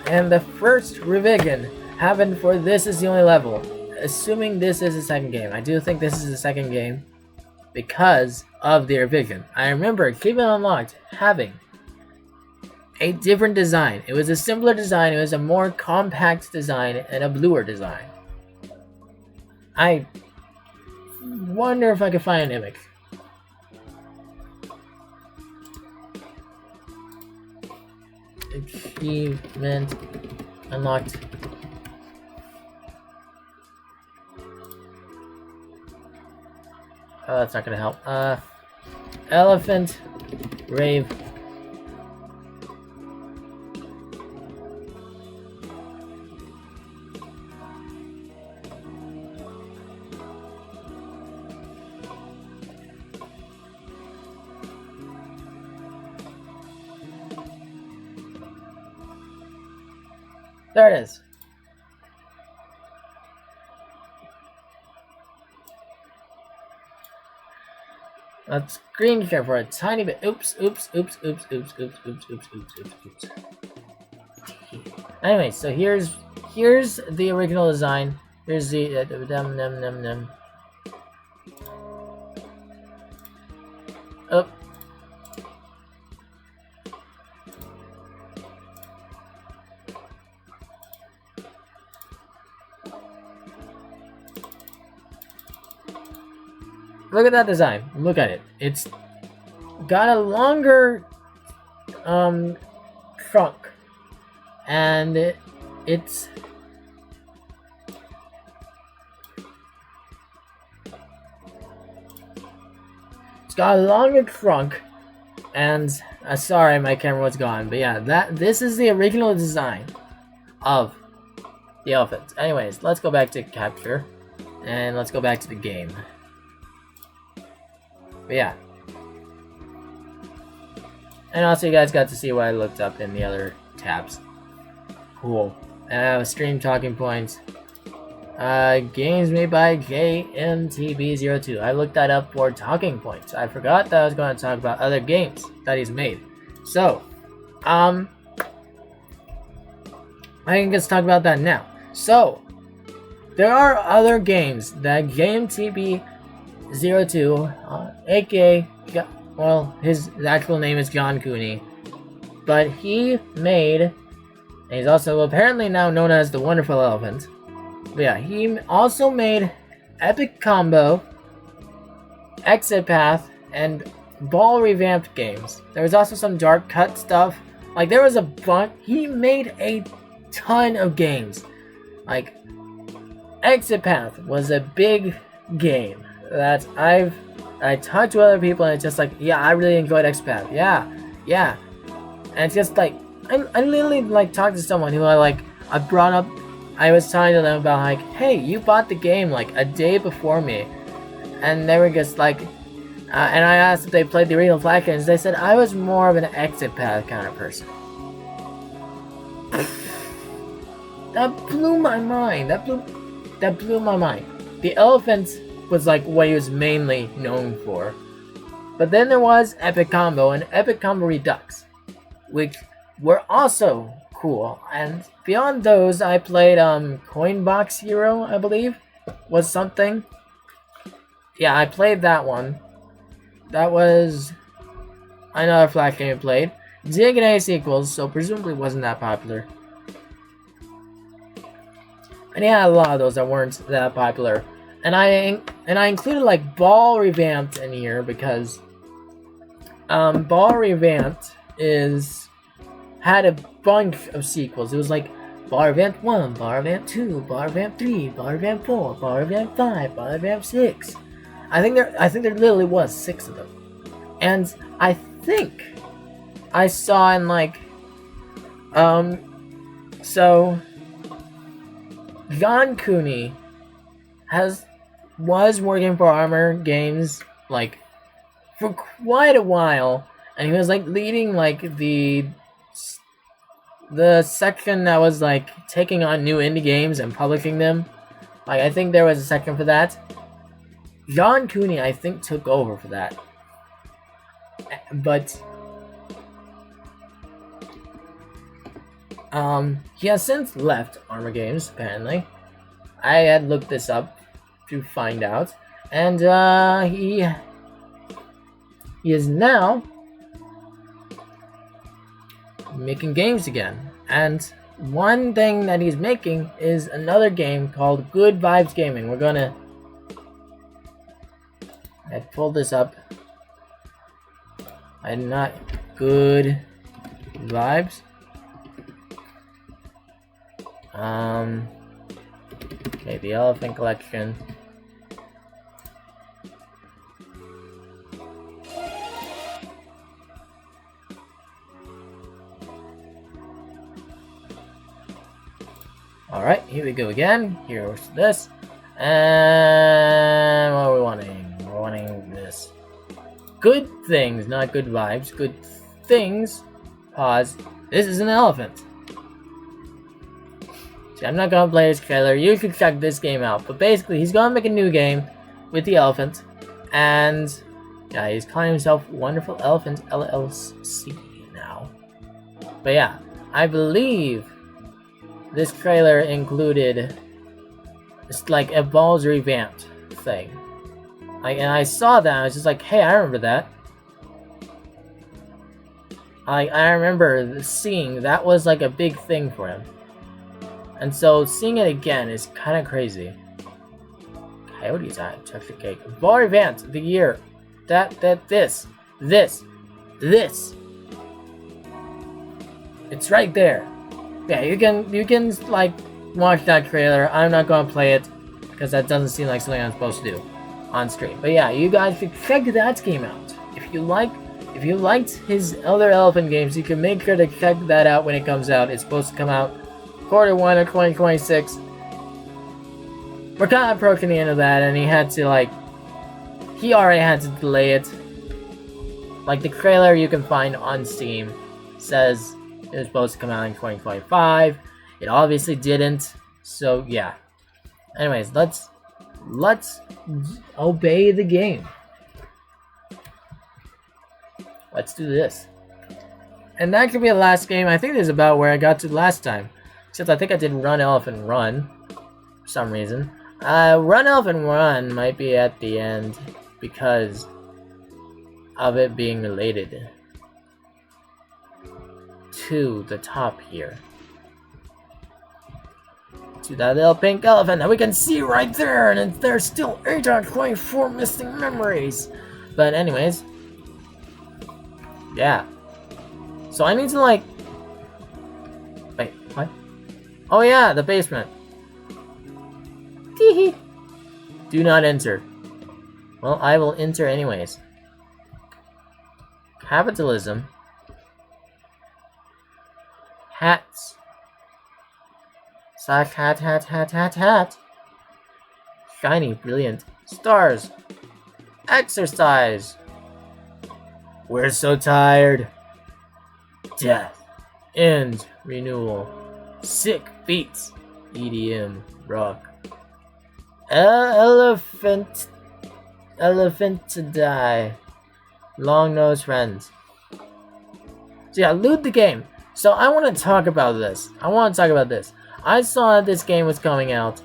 And the first revision happened for This Is the Only Level, assuming this is the second game. I do think this is the second game because of the revision. I remember Achievement Unlocked having a different design. It was a simpler design, it was a more compact design, and a bluer design. I wonder if I could find an image. Achievement Unlocked. Oh, that's not gonna help. Elephant Rave. There it is. Let's screen share for a tiny bit. Oops. Anyway, so here's the original design. Here's the Oh. Look at that design. Look at it. It's got a longer trunk, and it's got a longer trunk, and sorry, my camera was gone, but yeah, this is the original design of the elephant. Anyways, let's go back to capture, and let's go back to the game. But yeah. And also you guys got to see what I looked up in the other tabs. Cool. And I have a stream talking points. Games made by JMTB02. I looked that up for talking points. I forgot that I was going to talk about other games that he's made. So, I can just talk about that now. So, there are other games that JMTB02, aka, well, his actual name is John Cooney, but he made And he's also apparently now known as the Wonderful Elephant. But yeah, he also made Epic Combo, Exit Path, and Ball revamped games. There was also some Dark Cut stuff. Like, there was a bunch. He made a ton of games. Like, Exit Path was a big game that I talked to other people, and it's just like, yeah, I really enjoyed Exit Path. Yeah. And it's just like, I literally like talked to someone who I brought up. I was telling to them about like, hey, you bought the game like a day before me, and they were just like, and I asked if they played the original Flash games. They said I was more of an Exit Path kind of person. That blew my mind. That blew my mind. The Elephant was like what he was mainly known for, but then there was Epic Combo and Epic Combo Redux, which were also cool. And beyond those, I played Coinbox Hero, I believe, was something. Yeah, I played that one. That was another Flash game I played. Didn't get any sequels, so presumably wasn't that popular. And yeah, a lot of those that weren't that popular. And I included like Ball Revamped in here because Ball Revamped had a bunch of sequels. It was like Ball Revamp 1, Ball Revamp 2, Ball Revamp 3, Ball Revamp 4, Ball Revamp 5, Ball Revamp 6. I think there literally was 6 of them. And I think I saw in like so John Cooney was working for Armor Games like for quite a while, and he was like leading like the section that was like taking on new indie games and publishing them. Like, I think there was a section for that. John Cooney, I think, took over for that. But he has since left Armor Games, apparently. I had looked this up to find out. And he is now making games again. And one thing that he's making is another game called Good Vibes Gaming. I pulled this up. I'm not Good Vibes. Okay, the Elephant Collection. Alright, here we go again. Here's this. And what are we wanting? We're wanting this. Good things, not good vibes. Good things. Pause. This is an elephant. See, I'm not gonna play this trailer. You should check this game out. But basically, he's gonna make a new game with the elephant. And yeah, he's calling himself Wonderful Elephant LLC now. But yeah, I believe this trailer included it's like a Balls revamped thing. And I saw that, I was just like, hey, I remember that. I remember seeing that was like a big thing for him. And so seeing it again is kind of crazy. Coyote's Eye, chocolate cake. Ball revamped the year. This. It's right there. Yeah, you can like watch that trailer. I'm not gonna play it because that doesn't seem like something I'm supposed to do on stream. But yeah, you guys should check that game out. If you liked his other elephant games, you can make sure to check that out when it comes out. It's supposed to come out Q1 of 2026. We're kind of approaching the end of that, and he already had to delay it. Like, the trailer you can find on Steam says it was supposed to come out in 2025. It obviously didn't. So yeah. Anyways, let's obey the game. Let's do this. And that could be the last game. I think this is about where I got to last time. Except I think I did Run Elephant Run for some reason. Run Elephant Run might be at the end because of it being related to the top here. to that little pink elephant that we can see right there, and there's still 8.4 missing memories. But anyways, yeah. So I need to like, wait, what? Oh yeah, the basement. Teehee. Do not enter. Well, I will enter anyways. Capitalism. Hats. Sock hat, hat, hat, hat, hat. Shiny, brilliant. Stars. Exercise. We're so tired. Death. End. Renewal. Sick beats. EDM. Rock. Elephant to die. Long nose friends. So yeah, loot the game. So I want to talk about this. I saw this game was coming out,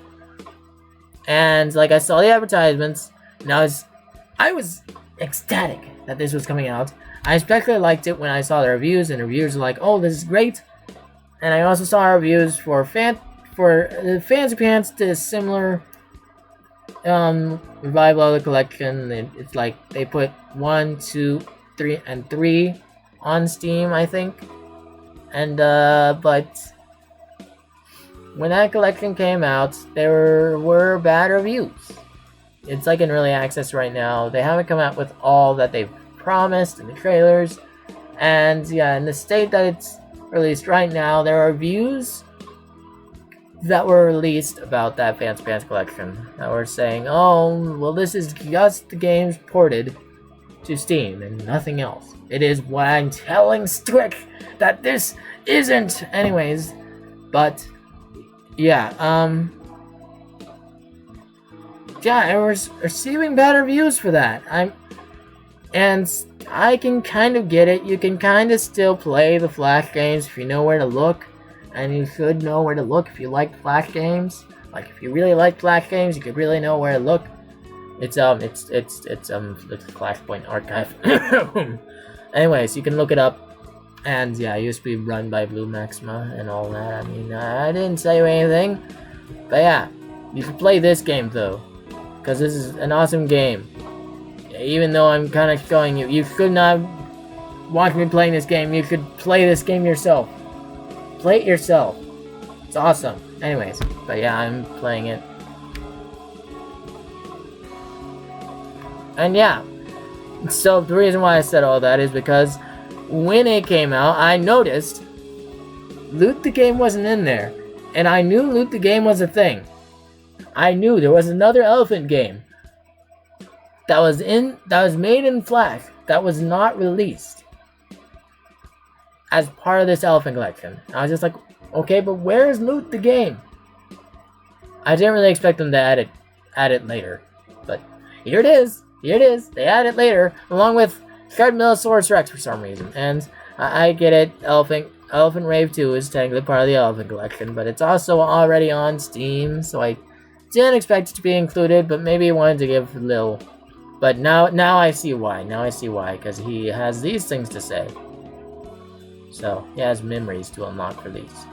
and like I saw the advertisements, and I was ecstatic that this was coming out. I especially liked it when I saw the reviews, and the reviews were like, "Oh, this is great." And I also saw reviews for the Fancy Pants did a similar revival of the collection. It's like they put 1, 2, 3, and 3 on Steam, I think. And but when that collection came out, there were bad reviews. It's like in early access right now. They haven't come out with all that they've promised in the trailers. And yeah, in the state that it's released right now, there are reviews that were released about that Fancy Pants collection that were saying, oh, well, this is just the games ported to Steam and nothing else. It is what I'm telling Strick that this isn't. Anyways, but yeah, I was receiving bad reviews for that. And I can kind of get it. You can kind of still play the Flash games if you know where to look. And you should know where to look if you like Flash games. Like, if you really like Flash games, you could really know where to look. It's the Flashpoint archive. Anyways, you can look it up. And yeah, it used to be run by Blue Maxima and all that. I mean, I didn't say anything. But yeah, you can play this game though. Because this is an awesome game. Even though I'm kind of showing you, you could not watch me playing this game. You could play this game yourself. Play it yourself. It's awesome. Anyways, but yeah, I'm playing it. And yeah, so the reason why I said all that is because when it came out, I noticed Loot the Game wasn't in there. And I knew Loot the Game was a thing. I knew there was another elephant game that was made in Flash that was not released as part of this elephant collection. I was just like, okay, but where is Loot the Game? I didn't really expect them to add it later, but here it is. Here it is. They add it later, along with Cartmillosaurus Rex for some reason. And I get it. Elephant Rave 2 is technically part of the elephant collection, but it's also already on Steam, so I didn't expect it to be included, but maybe I wanted to give Lil. But now I see why. Now I see why, because he has these things to say. So, he has memories to unlock for these.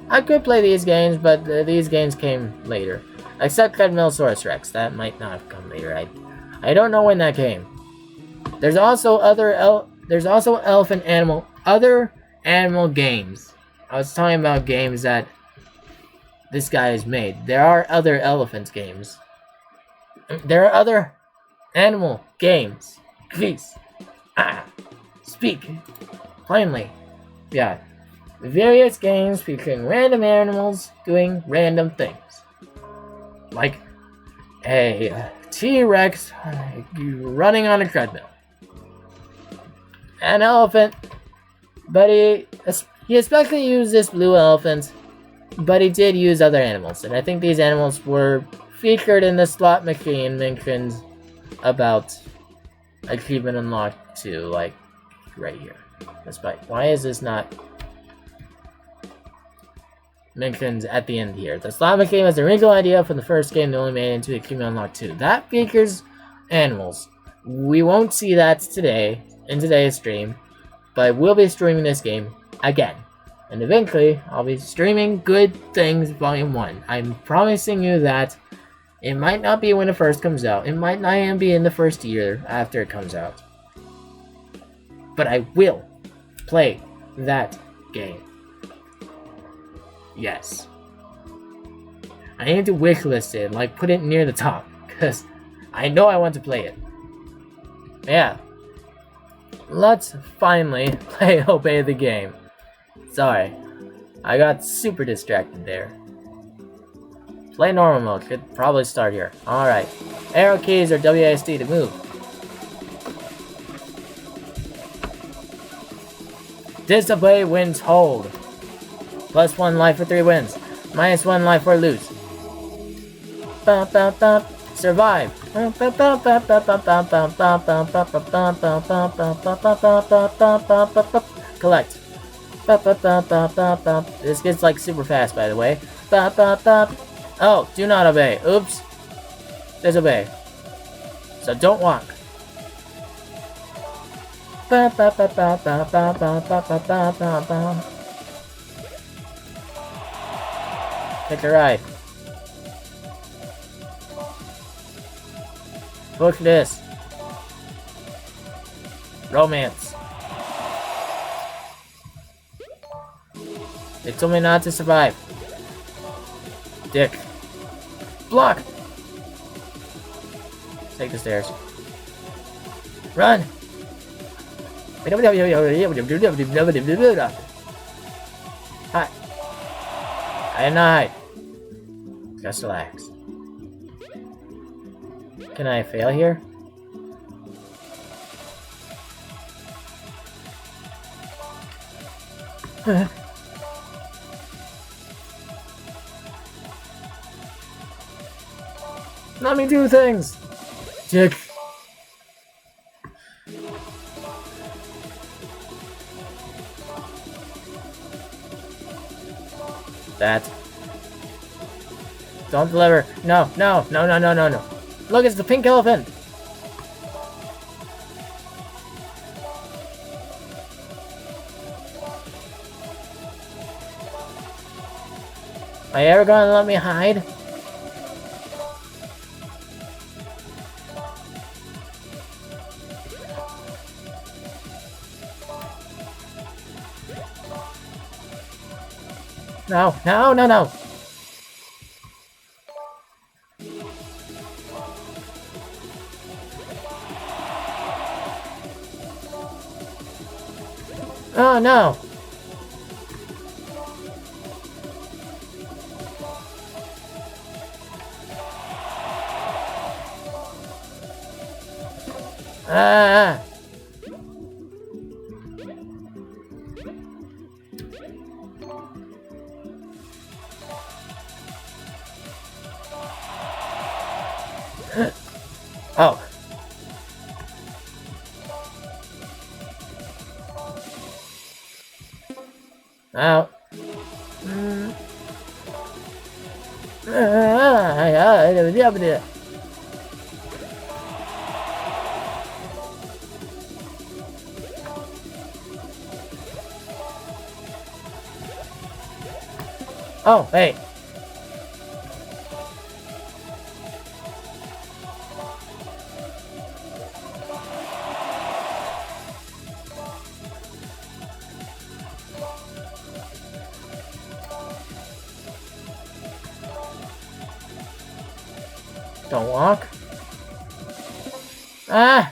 I could play these games, but these games came later. Except Cartmillosaurus Rex. That might not have come later. I don't know when that came. There's also other animal games. I was talking about games that this guy has made. There are other elephant games. There are other animal games. Please. Speak plainly. Yeah. Various games featuring random animals doing random things. Like a T-Rex running on a treadmill. An elephant, but he especially used this blue elephant, but he did use other animals, and I think these animals were featured in the slot machine mentioned about Achievement Unlocked 2, like right here. Despite, why is this not mentioned at the end here? The slot machine was the original idea from the first game that only made it into Achievement Unlocked 2. That features animals. We won't see that today, in today's stream, but we'll be streaming this game again. And eventually, I'll be streaming Good Things Volume 1. I'm promising you that it might not be when it first comes out. It might not even be in the first year after it comes out. But I will play that game. Yes. I need to wishlist it, like put it near the top, because I know I want to play it. Yeah. Let's finally play Obey the Game. Sorry, I got super distracted there. Play normal mode, could probably start here. Alright. Arrow keys or WASD to move. Disobey wins hold. +1 life for 3 wins. -1 life for lose. Survive. Collect. This gets like super fast, by the way. Oh, do not obey. Oops. Disobey. So don't walk. Take a ride. Book this. Romance. They told me not to survive. Dick. Block! Take the stairs. Run! Hi. I did not hide. Just relax. Can I fail here? Let me do things! Dick. That. Don't deliver. No, no, no, no, no, no, no. Look, it's the pink elephant! Are you ever gonna let me hide? No, no, no, no! Oh no! Ah! Oh. Out. Oh, hey. Don't walk. Ah!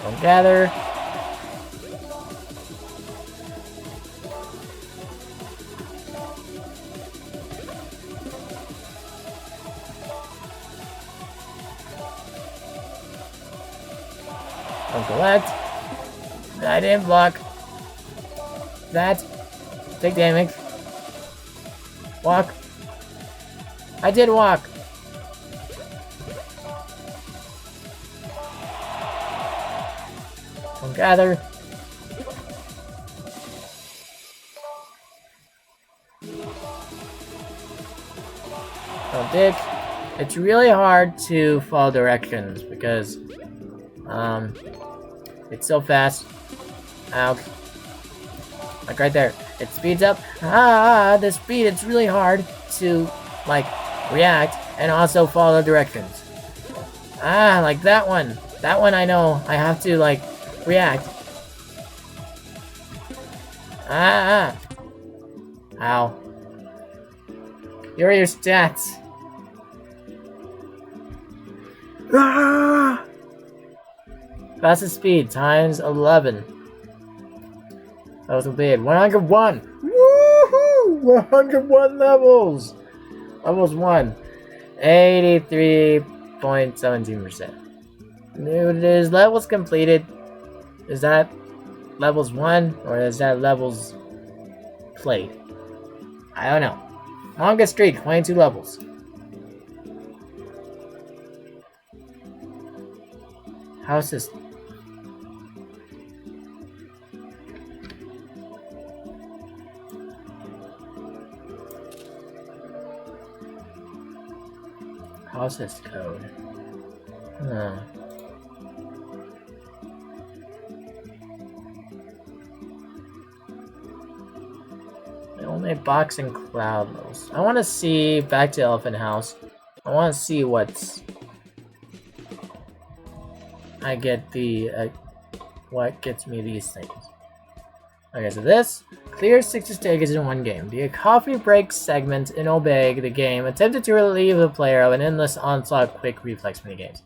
Don't gather. Don't collect. I didn't block. That. Take damage. Walk. I did walk. Don't gather. Don't dig. It's really hard to follow directions because It's so fast. Ow. Like right there. It speeds up. The speed, it's really hard to, like, react and also follow directions. Like that one. That one I know. I have to, like, react. Ow. Here are your stats. Fastest speed times 11. That was big. 101. Woohoo! 101 levels. Levels 1. 83.17%. It is levels completed. Is that levels 1 or is that levels played? I don't know. Longest streak, 22 levels. How's this? How's this code? Only boxing cloud levels. I want to see back to Elephant House. I want to see what's. I get the what gets me these things. Okay, so this clear 60 stages in one game. The coffee break segment in Obey the game attempted to relieve the player of an endless onslaught of quick reflex minigames.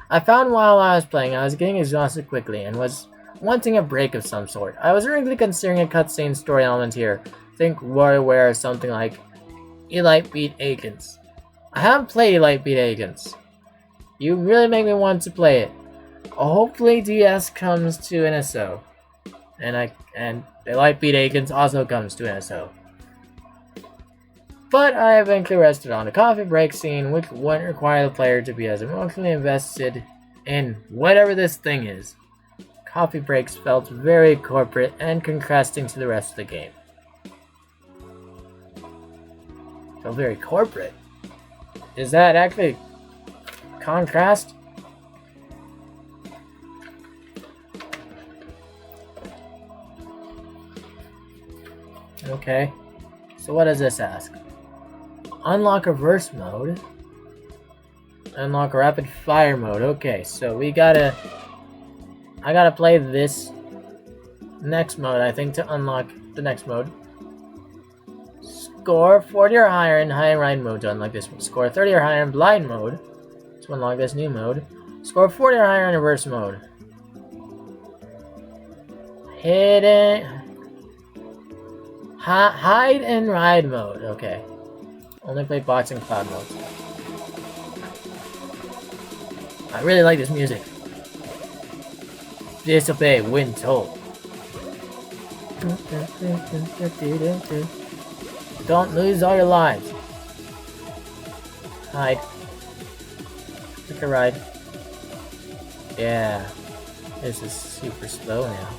I found while I was playing, I was getting exhausted quickly and was wanting a break of some sort. I was really considering a cutscene story element here. Think WarioWare or something like Elite Beat Agents. I haven't played Elite Beat Agents. You really make me want to play it. Hopefully DS comes to NSO. And Elite Beat Agents also comes to NSO. But I have been interested on the coffee break scene, which wouldn't require the player to be as emotionally invested in whatever this thing is. Coffee breaks felt very corporate and contrasting to the rest of the game. Felt very corporate. Is that actually contrast? Okay. So what does this ask? Unlock reverse mode. Unlock rapid fire mode. Okay, so I gotta play this next mode, I think, to unlock the next mode. Score 40 or higher in high and ride mode to unlock this one. Score 30 or higher in blind mode to unlock this new mode. Score 40 or higher in reverse mode. Hide and ride mode. Okay. Only play boxing cloud mode. I really like this music. Disobey when told. Don't lose all your lives. Hide. Take a ride. Yeah. This is super slow now.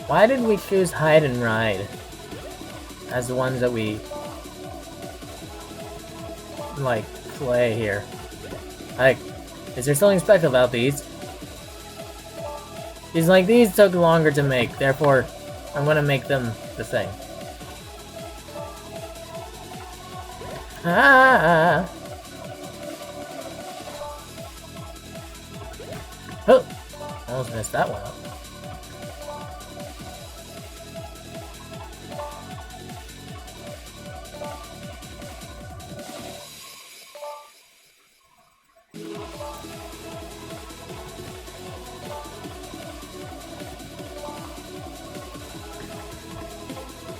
Why did we choose hide and ride as the ones that we like play here? Like, is there something special about these? These took longer to make, therefore I'm gonna make them the thing. Ah! Oh! Almost missed that one up.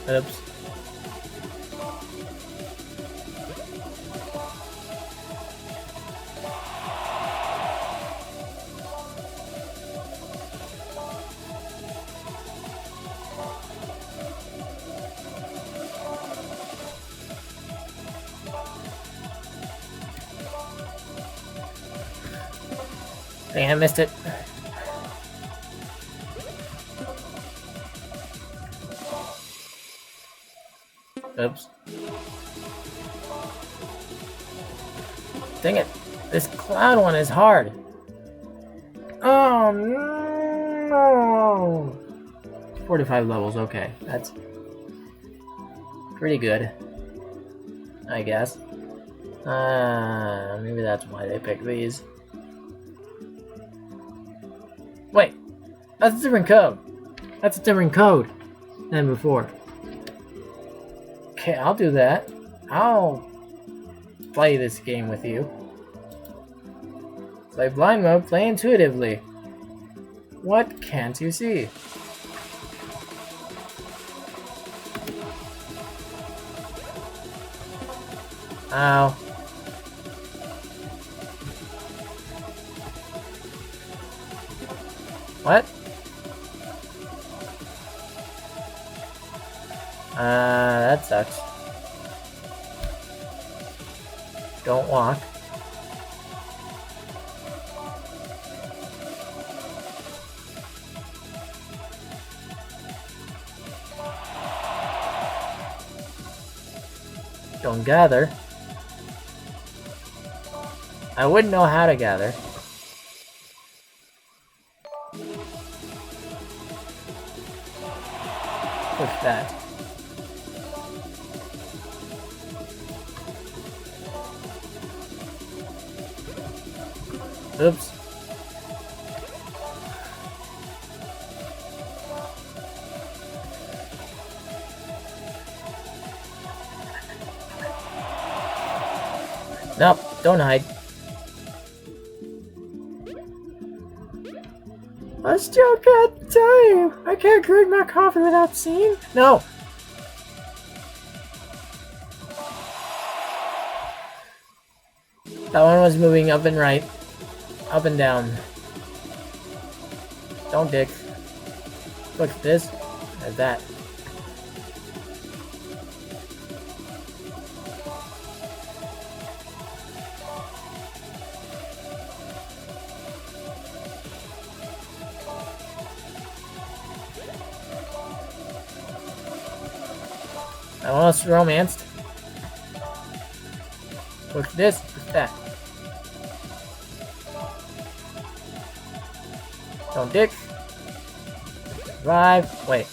Oops. Dang, I missed it. Oops. Dang it. This cloud one is hard. Oh no! 45 levels, okay. That's pretty good, I guess. Maybe that's why they picked these. Wait, that's a different code. That's a different code than before. Okay, I'll do that. I'll play this game with you. Play blind mode, play intuitively. What can't you see? Ow. What? That sucks. Don't walk. Don't gather. I wouldn't know how to gather. Push that. Oops. Nope, don't hide. I still can't tell you. I can't drink my coffee without seeing. No. That one was moving up and right. Up and down. Don't dig. Look at this. At that. I almost romanced. Look at this. Look at that. Don't dig. Survive. Wait.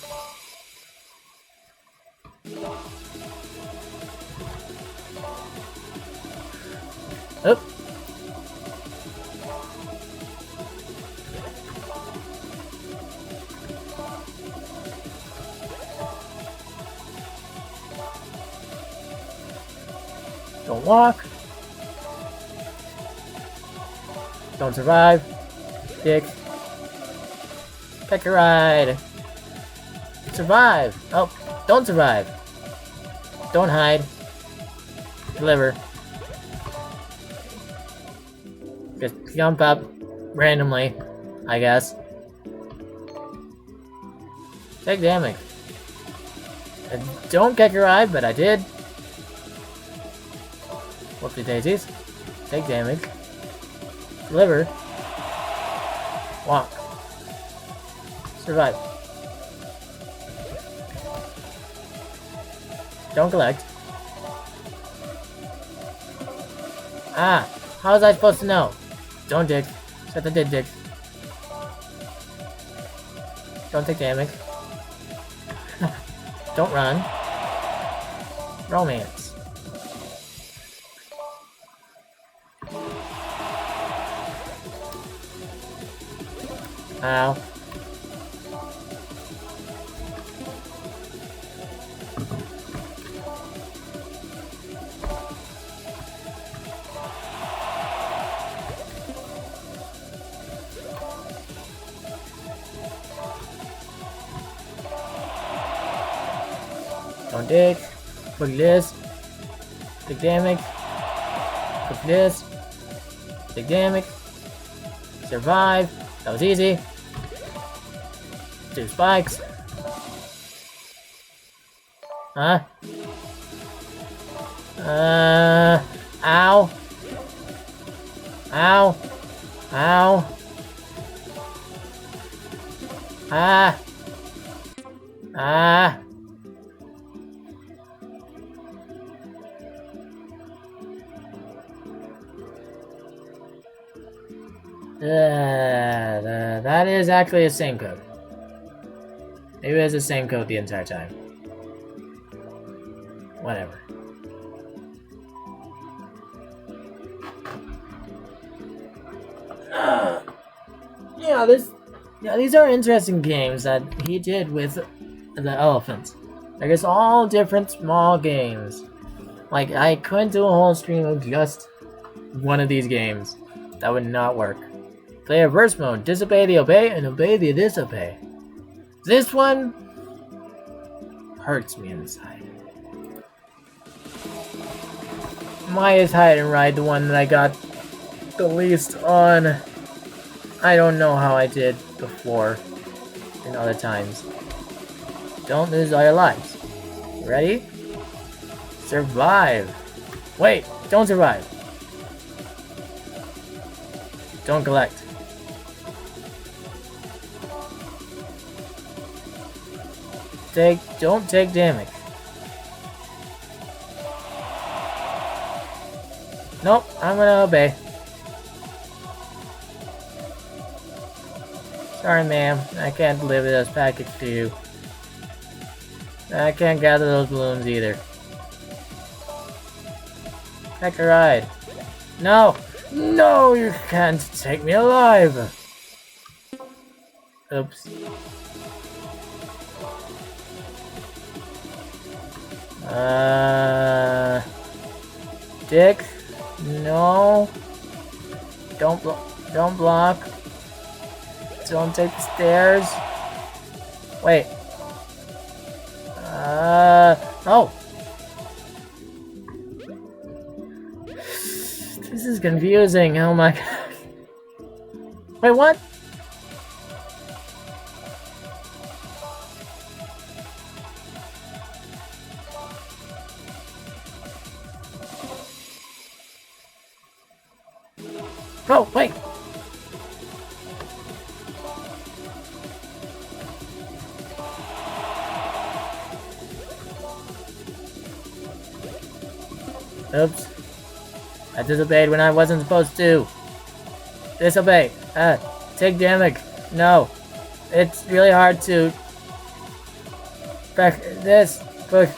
Oop. Don't walk. Don't survive. Dick. Pick a ride. Survive. Oh, don't survive. Don't hide. Deliver. Just jump up randomly, I guess. Take damage. I don't get your eye, but I did. Whoopsie daisies. Take damage. Deliver. Walk. Survive. Don't collect. Ah, how was I supposed to know? Don't dig. Except I did dig. Don't take damage. Don't run. Romance. Ow. Don't dig. Look at this. Take damage. Look at this. Take damage. Survive. That was easy. 2 spikes. Huh? Ow. Ow. Ow. Ah! Ah! That is actually the same code. Maybe it's the same code the entire time. Whatever. These are interesting games that he did with the elephants. Like, it's all different small games. Like, I couldn't do a whole stream of just one of these games. That would not work. Play reverse mode, disobey the obey, and obey the disobey. This one hurts me inside. Why is hide and ride the one that I got the least on? I don't know how I did before in other times. Don't lose all your lives. Ready? Survive. Wait, don't survive. Don't collect. Don't take damage. Nope, I'm gonna obey. Sorry, ma'am. I can't deliver this package to you. I can't gather those balloons either. Heck a ride. No! No, you can't take me alive! Oops. Dick? No. Don't block. Don't take the stairs. Wait. Oh. This is confusing. Oh my god. Wait, what? Oh, wait. Oops. I disobeyed when I wasn't supposed to. Disobey. Take damage. No. It's really hard to... Back this. Push.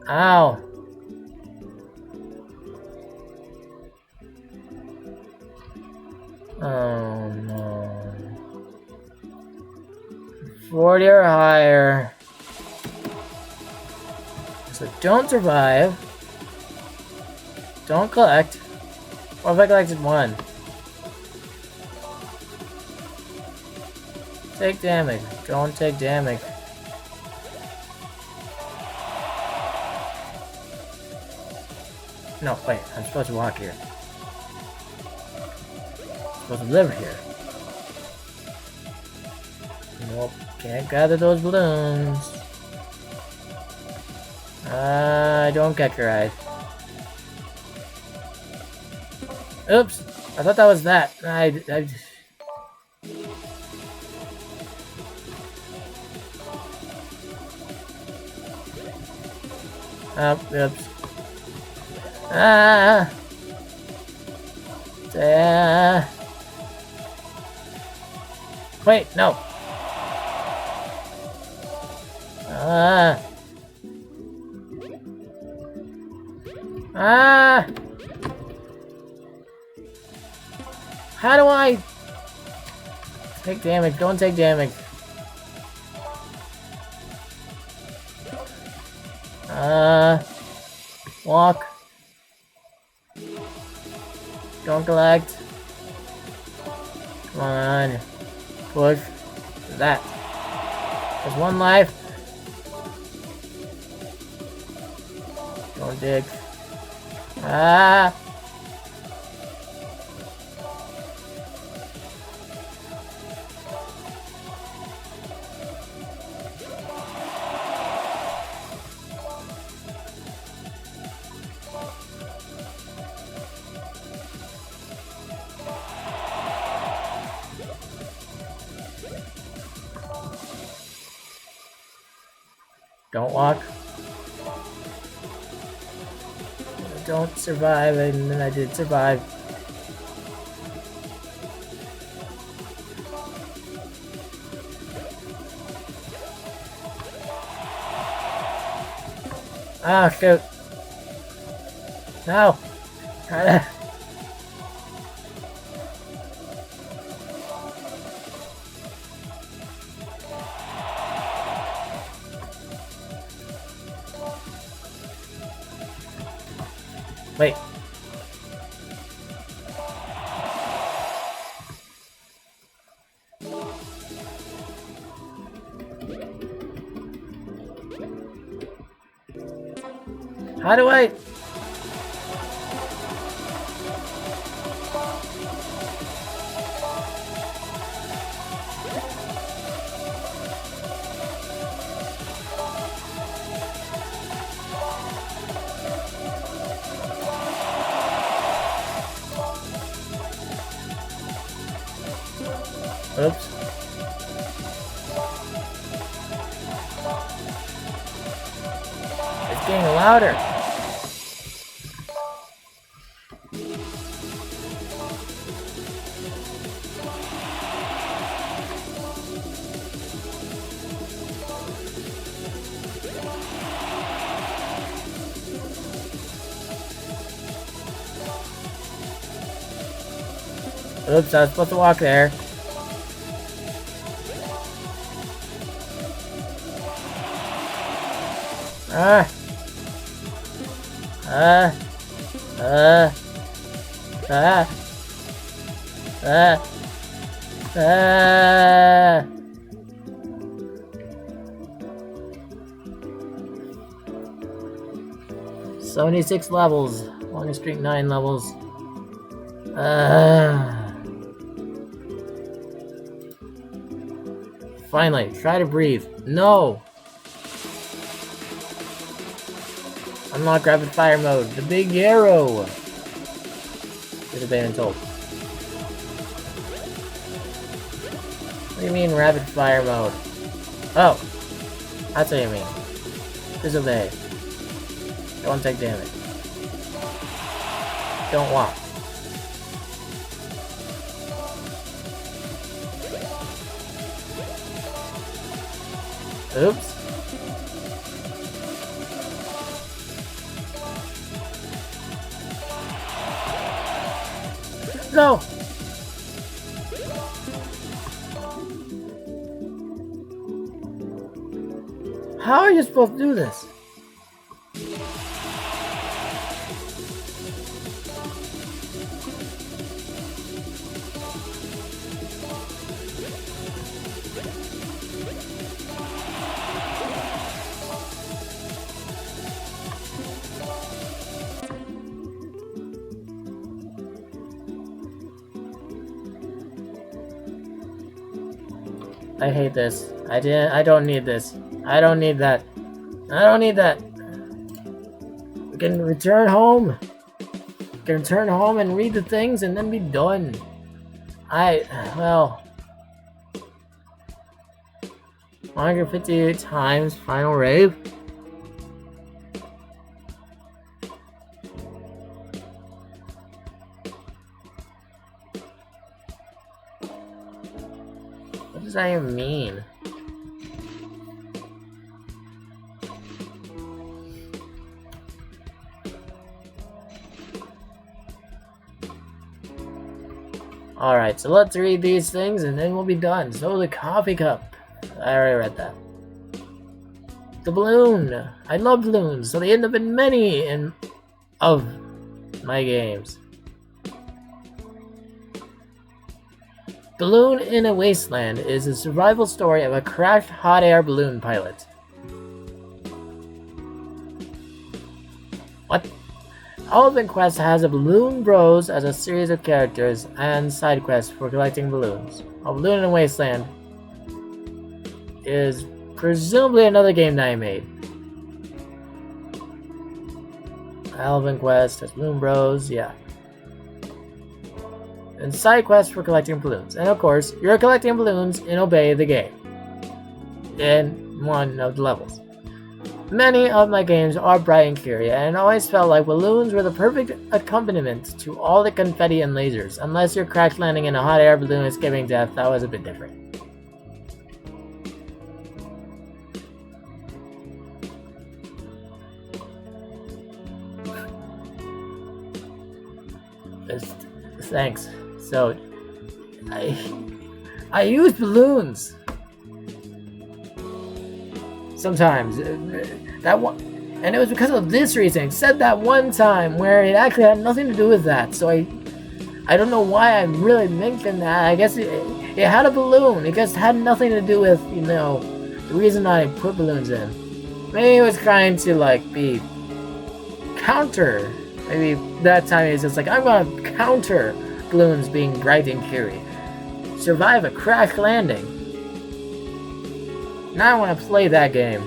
Ow. Oh no. 40 or higher. So don't survive. Don't collect. What if I collected one? Take damage. Don't take damage. No, wait. I'm supposed to walk here. I'm supposed to live here. Nope. Can't gather those balloons. Don't catch your eye. Oops. I thought that was that. Oops. Wait, no. How do I take damage? Don't take damage. Walk. Don't collect. Come on. Push. That. There's one life. Don't dig. Don't walk. Don't survive, and then I did survive. Ah, shoot. No. Wait. How do I... Oops. It's getting louder. Oops, I was supposed to walk there. Ah. Ah. Ah. Ah. Ah. Ah. 76 levels. Longest streak 9 levels. Finally, try to breathe. No! Unlock rapid fire mode. The big arrow! Should have been told. What do you mean rapid fire mode? Oh! That's what you mean. Disobey. Don't take damage. Don't walk. Oops. No! How are you supposed to do this? I hate this. I don't need this. I don't need that. I don't need that. We can return home. We can return home and read the things and then be done. Well... 158 times final rave. What does that even mean? Alright, so let's read these things and then we'll be done. So the coffee cup. I already read that. The balloon. I love balloons, so they end up in many of my games. Balloon in a Wasteland is a survival story of a crashed hot air balloon pilot. What? Elephant Quest has a Balloon Bros as a series of characters and side quests for collecting balloons. A Balloon in a Wasteland is presumably another game that I made. Elephant Quest has Balloon Bros, yeah. And side quests for collecting balloons. And of course, you're collecting balloons in Obey the Game. In one of the levels. Many of my games are bright and curious, and it always felt like balloons were the perfect accompaniment to all the confetti and lasers. Unless you're crash landing in a hot air balloon escaping death, that was a bit different. Thanks. So, I use balloons. Sometimes. That one, and it was because of this reason. It said that one time where it actually had nothing to do with that. So I don't know why I really mentioned that. I guess it had a balloon. It just had nothing to do with, you know, the reason I put balloons in. Maybe it was trying to like be counter. Maybe that time it's just like, I'm gonna counter balloons being bright and cheery. Survive a crash landing. Now I want to play that game.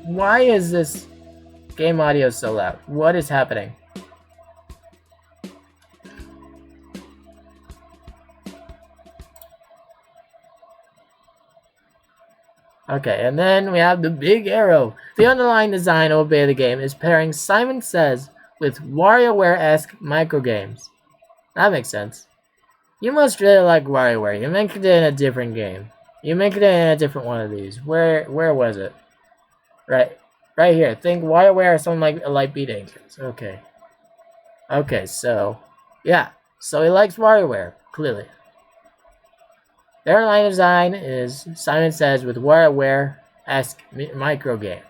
Why is this game audio so loud? What is happening? Okay, and then we have the big arrow. The underlying design to obey the game is pairing Simon Says with WarioWare-esque microgames. That makes sense. You must really like WarioWare. You mentioned it in a different game. You mentioned it in a different one of these. Where was it? Right here. Think WarioWare or something like Light Beat Angels. Okay. Okay, so yeah. So he likes WarioWare, clearly. Their line design is Simon Says with WarioWare-esque micro games.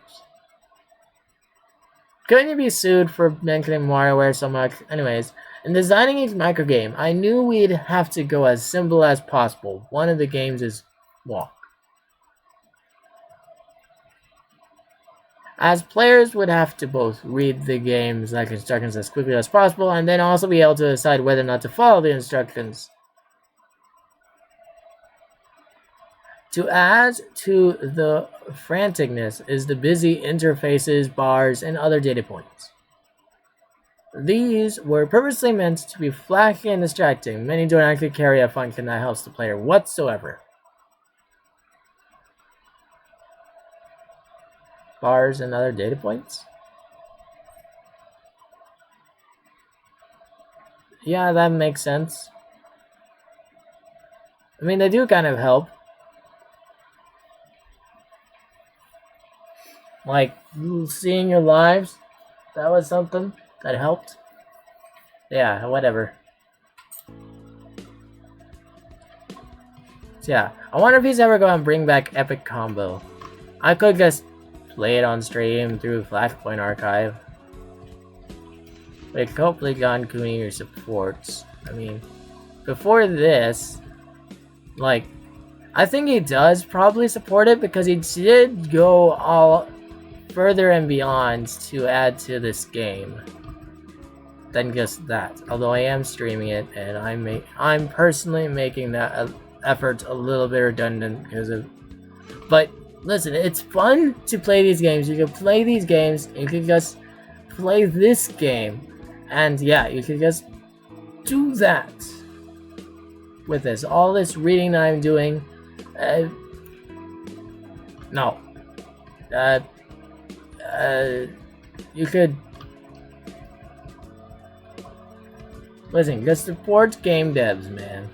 Couldn't you be sued for mentioning WarioWare so much? Anyways, in designing each micro game, I knew we'd have to go as simple as possible. One of the games is walk. As players would have to both read the game's instructions as quickly as possible and then also be able to decide whether or not to follow the instructions. To add to the franticness is the busy interfaces, bars, and other data points. These were purposely meant to be flashy and distracting. Many don't actually carry a function that helps the player whatsoever. Bars and other data points? Yeah, that makes sense. I mean, they do kind of help. Like, seeing your lives, that was something that helped. Yeah, whatever. So yeah, I wonder if he's ever going to bring back Epic Combo. I could just play it on stream through Flashpoint Archive. Like, hopefully John Cooney supports. I mean, before this, like, I think he does probably support it because he did go all further and beyond to add to this game than just that. Although I am streaming it, and I'm personally making that effort a little bit redundant because of. But listen, it's fun to play these games. You can play these games. You can just play this game, and yeah, you can just do that with this. All this reading that I'm doing. No. You could listen. Just support game devs, man.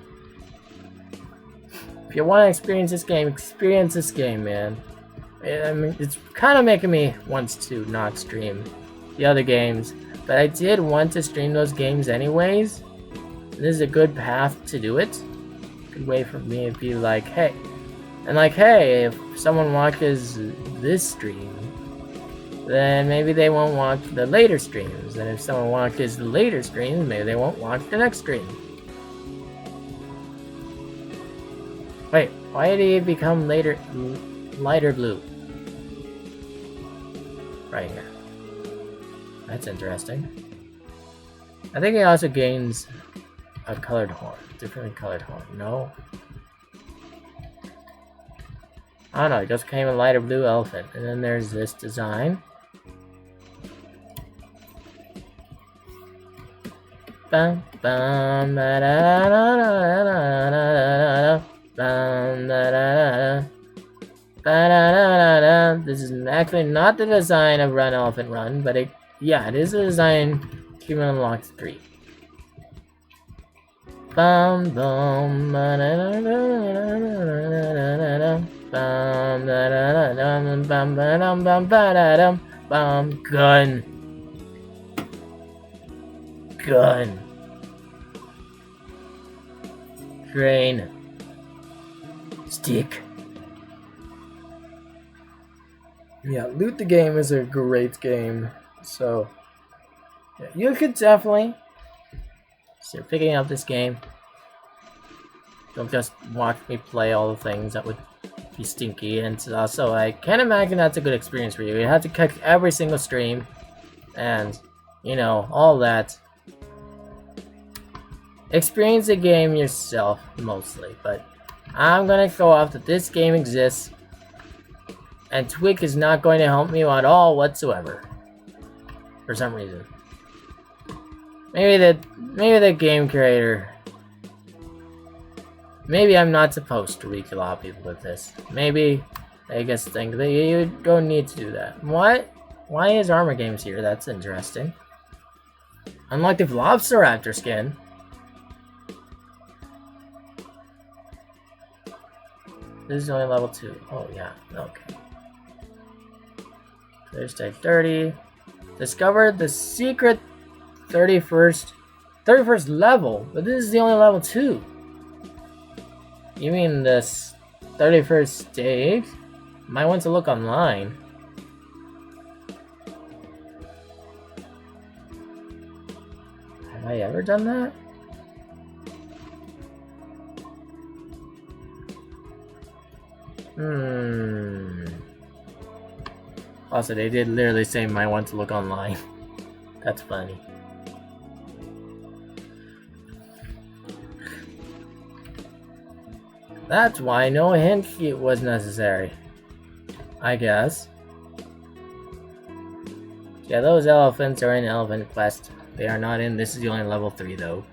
If you want to experience this game, man. I mean, it's kind of making me want to not stream the other games, but I did want to stream those games anyways. This is a good path to do it. Good way for me to be like, hey. And like, hey, if someone watches this stream, then maybe they won't watch the later streams. And if someone watches the later streams, maybe they won't watch the next stream. Wait, why did he become lighter blue? Right here. That's interesting. I think he also gains a colored horn. Differently colored horn. No. I don't know, it just came a lighter blue elephant. And then there's this design. Bum, bum, da, da, da, da, da, da, da, bum, da, da, da, da, da, da, da. This is an Actually, not the design of Run Elephant Run, but it is the design Achievement Unlocked 3. Bum bum bum gun. Train. Stick. Yeah, Loot the Game is a great game. So, yeah, you could definitely start picking up this game. Don't just watch me play all the things that would be stinky. And also, I can't imagine that's a good experience for you. You have to catch every single stream. And, you know, all that. Experience the game yourself, mostly. But I'm gonna show off that this game exists. And Twig is not going to help me at all whatsoever. For some reason. Maybe the game creator. Maybe I'm not supposed to reach a lot of people with this. Maybe they just think that you don't need to do that. What? Why is Armor Games here? That's interesting. Unlike the Velociraptor skin. This is only level 2. Oh yeah, okay. There's stage 30. Discovered the secret 31st level, but this is the only level 2. You mean this 31st stage? Might want to look online. Have I ever done that? Also, they did literally say might want to look online. That's funny. That's why no hint sheet was necessary. I guess. Yeah, those elephants are in Elephant Quest. They are not in. This is the only level 3 though.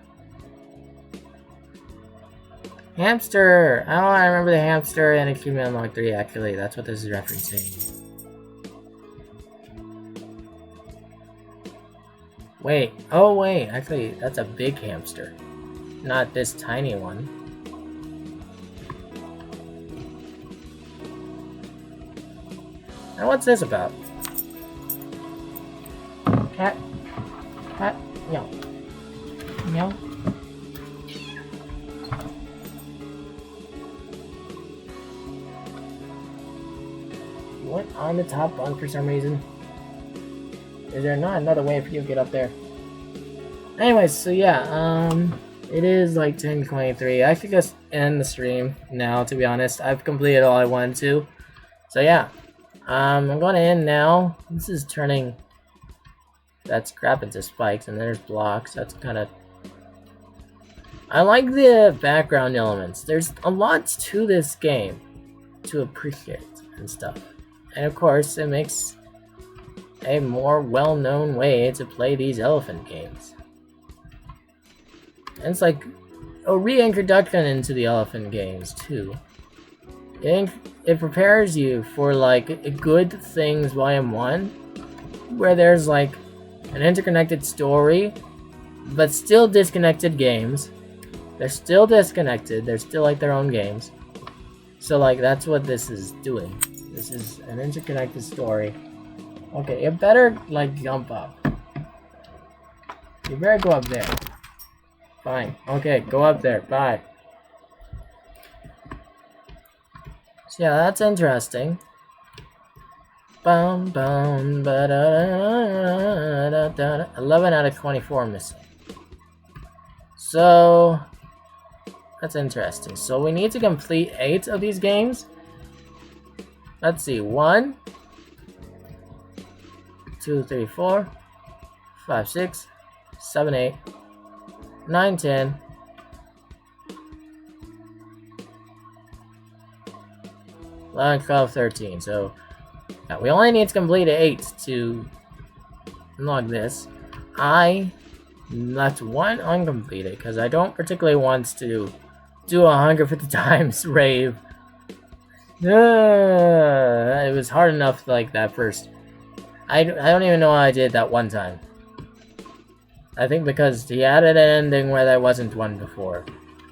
Hamster! Oh, I remember the hamster and Achievement Unlocked 3 actually. That's what this is referencing. Wait. Oh wait, actually that's a big hamster. Not this tiny one. Now what's this about? Cat. Meow. Meow. You went on the top bunk for some reason. Is there not another way for you to get up there? Anyways, so yeah, it is like 10:23. I could just end the stream now, to be honest. I've completed all I wanted to. So yeah. I'm going to end now. This is turning that scrap into spikes, and there's blocks. That's kind of... I like the background elements. There's a lot to this game to appreciate and stuff. And of course, it makes a more well-known way to play these elephant games. And it's like a reintroduction into the elephant games, too. It prepares you for like Good Things Volume 1, where there's like an interconnected story, but still disconnected games. They're still disconnected, they're still like their own games. So like that's what this is doing. This is an interconnected story. Okay, you better like jump up. You better go up there. Fine. Okay, go up there. Bye. So yeah, that's interesting. Bum bum ba da da da. 11 out of 24 missing. So that's interesting. So we need to complete 8 of these games. Let's see. 1, 2, 3, 4, 5, 6, 7, 8, 9, 10. 11, 12, 13. So yeah, we only need to complete 8 to unlock this. I left 1 uncompleted because I don't particularly want to do 150 times rave. It was hard enough like that first. I don't even know how I did that one time. I think because he added an ending where there wasn't one before.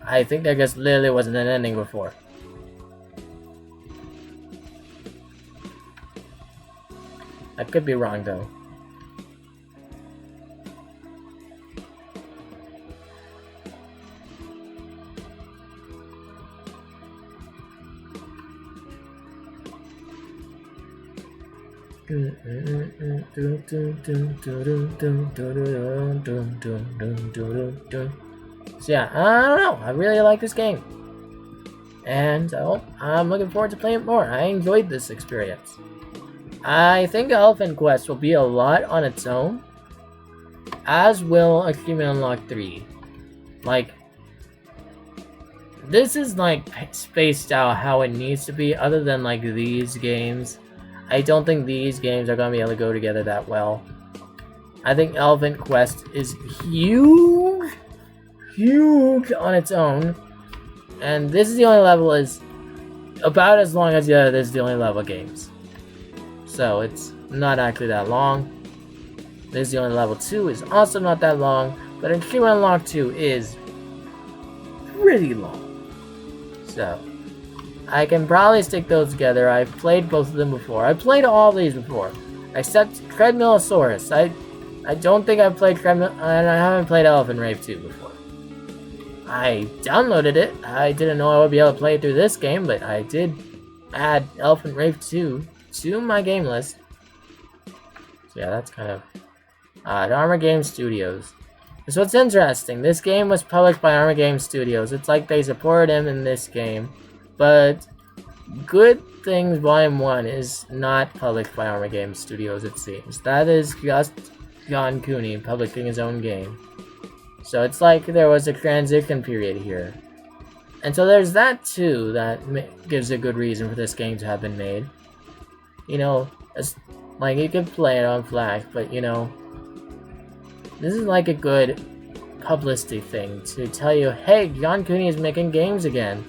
I think there just literally wasn't an ending before. I could be wrong though. So yeah, I don't know. I really like this game. And I'm looking forward to playing it more. I enjoyed this experience. I think Elephant Quest will be a lot on its own, as will Achievement Unlock 3. Like, this is like spaced out how it needs to be, other than like these games. I don't think these games are going to be able to go together that well. I think Elephant Quest is huge on its own. And this is the only level is about as long as the other This is the only level games. So it's not actually that long. This is the only level 2 is also not that long. But Achievement Unlock 2 is pretty long. So I can probably stick those together. I've played both of them before. I've played all these before. Except Treadmillosaurus. I don't think I've played Treadmill, and I haven't played Elephant Rave 2 before. I downloaded it. I didn't know I would be able to play it through this game, but I did add Elephant Rave 2 to my game list. So yeah, that's kind of Armor Game Studios. So what's interesting, this game was published by Armor Game Studios. It's like they supported him in this game. But Good Things Volume 1 is not published by Armor Game Studios, it seems. That is just John Cooney publishing his own game. So it's like there was a transition period here. And so there's that too, that gives a good reason for this game to have been made. You know, it's like you could play it on Flash, but you know, this is like a good publicity thing to tell you, hey, John Cooney is making games again.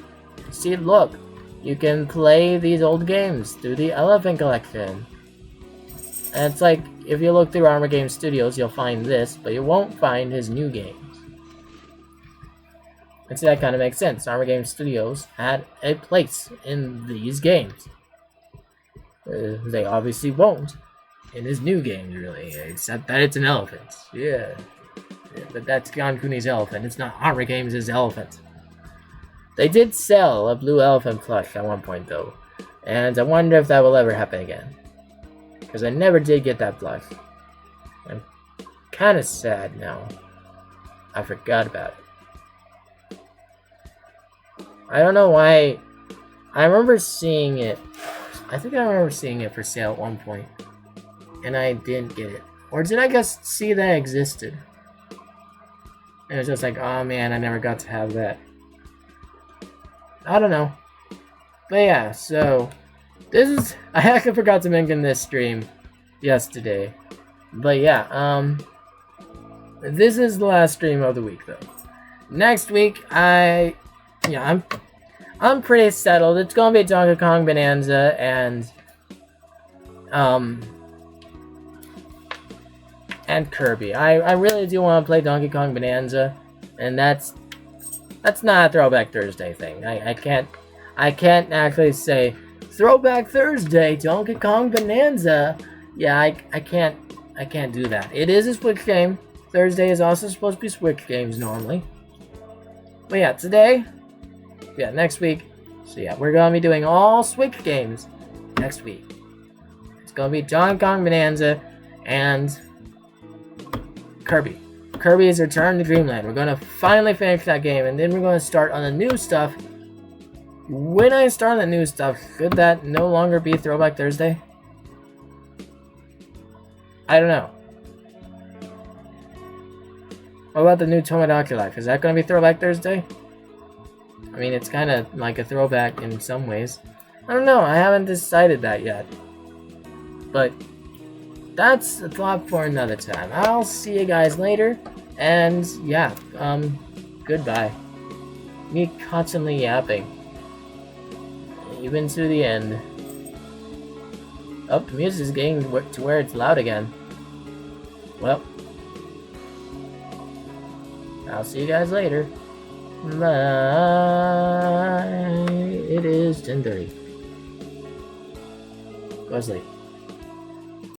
See, look, you can play these old games through the Elephant Collection. And it's like, if you look through Armor Game Studios, you'll find this, but you won't find his new games. And see, that kind of makes sense. Armor Game Studios had a place in these games. They obviously won't in his new games, really, except that it's an elephant. Yeah. But that's John Cooney's elephant. It's not Armor Games' elephant. They did sell a blue elephant plush at one point, though. And I wonder if that will ever happen again. Because I never did get that plush. I'm kind of sad now. I forgot about it. I don't know why. I remember seeing it. I think I remember seeing it for sale at one point. And I didn't get it. Or did I just see that it existed? And it was just like, oh man, I never got to have that. I don't know. But yeah, so this is, I actually forgot to mention this stream yesterday. But yeah, this is the last stream of the week though. Next week, I'm pretty settled. It's gonna be Donkey Kong Bonanza and Kirby. I really do want to play Donkey Kong Bonanza, and that's not a Throwback Thursday thing. I can't actually say Throwback Thursday, Donkey Kong Bonanza. Yeah, I can't do that. It is a Switch game. Thursday is also supposed to be Switch games normally. But yeah, next week. So yeah, we're gonna be doing all Switch games next week. It's gonna be Donkey Kong Bonanza and Kirby. Kirby's Return to Dreamland. We're gonna finally finish that game, and then we're gonna start on the new stuff. When I start on the new stuff, should that no longer be Throwback Thursday? I don't know. What about the new Tomodachi Life? Is that gonna be Throwback Thursday? I mean, it's kind of like a throwback in some ways. I don't know. I haven't decided that yet. But that's a thought for another time. I'll see you guys later. And yeah, goodbye. Me constantly yapping. even to the end. Oh, the music is getting to where it's loud again. Well, I'll see you guys later. Bye. It is 10:30. Go to sleep.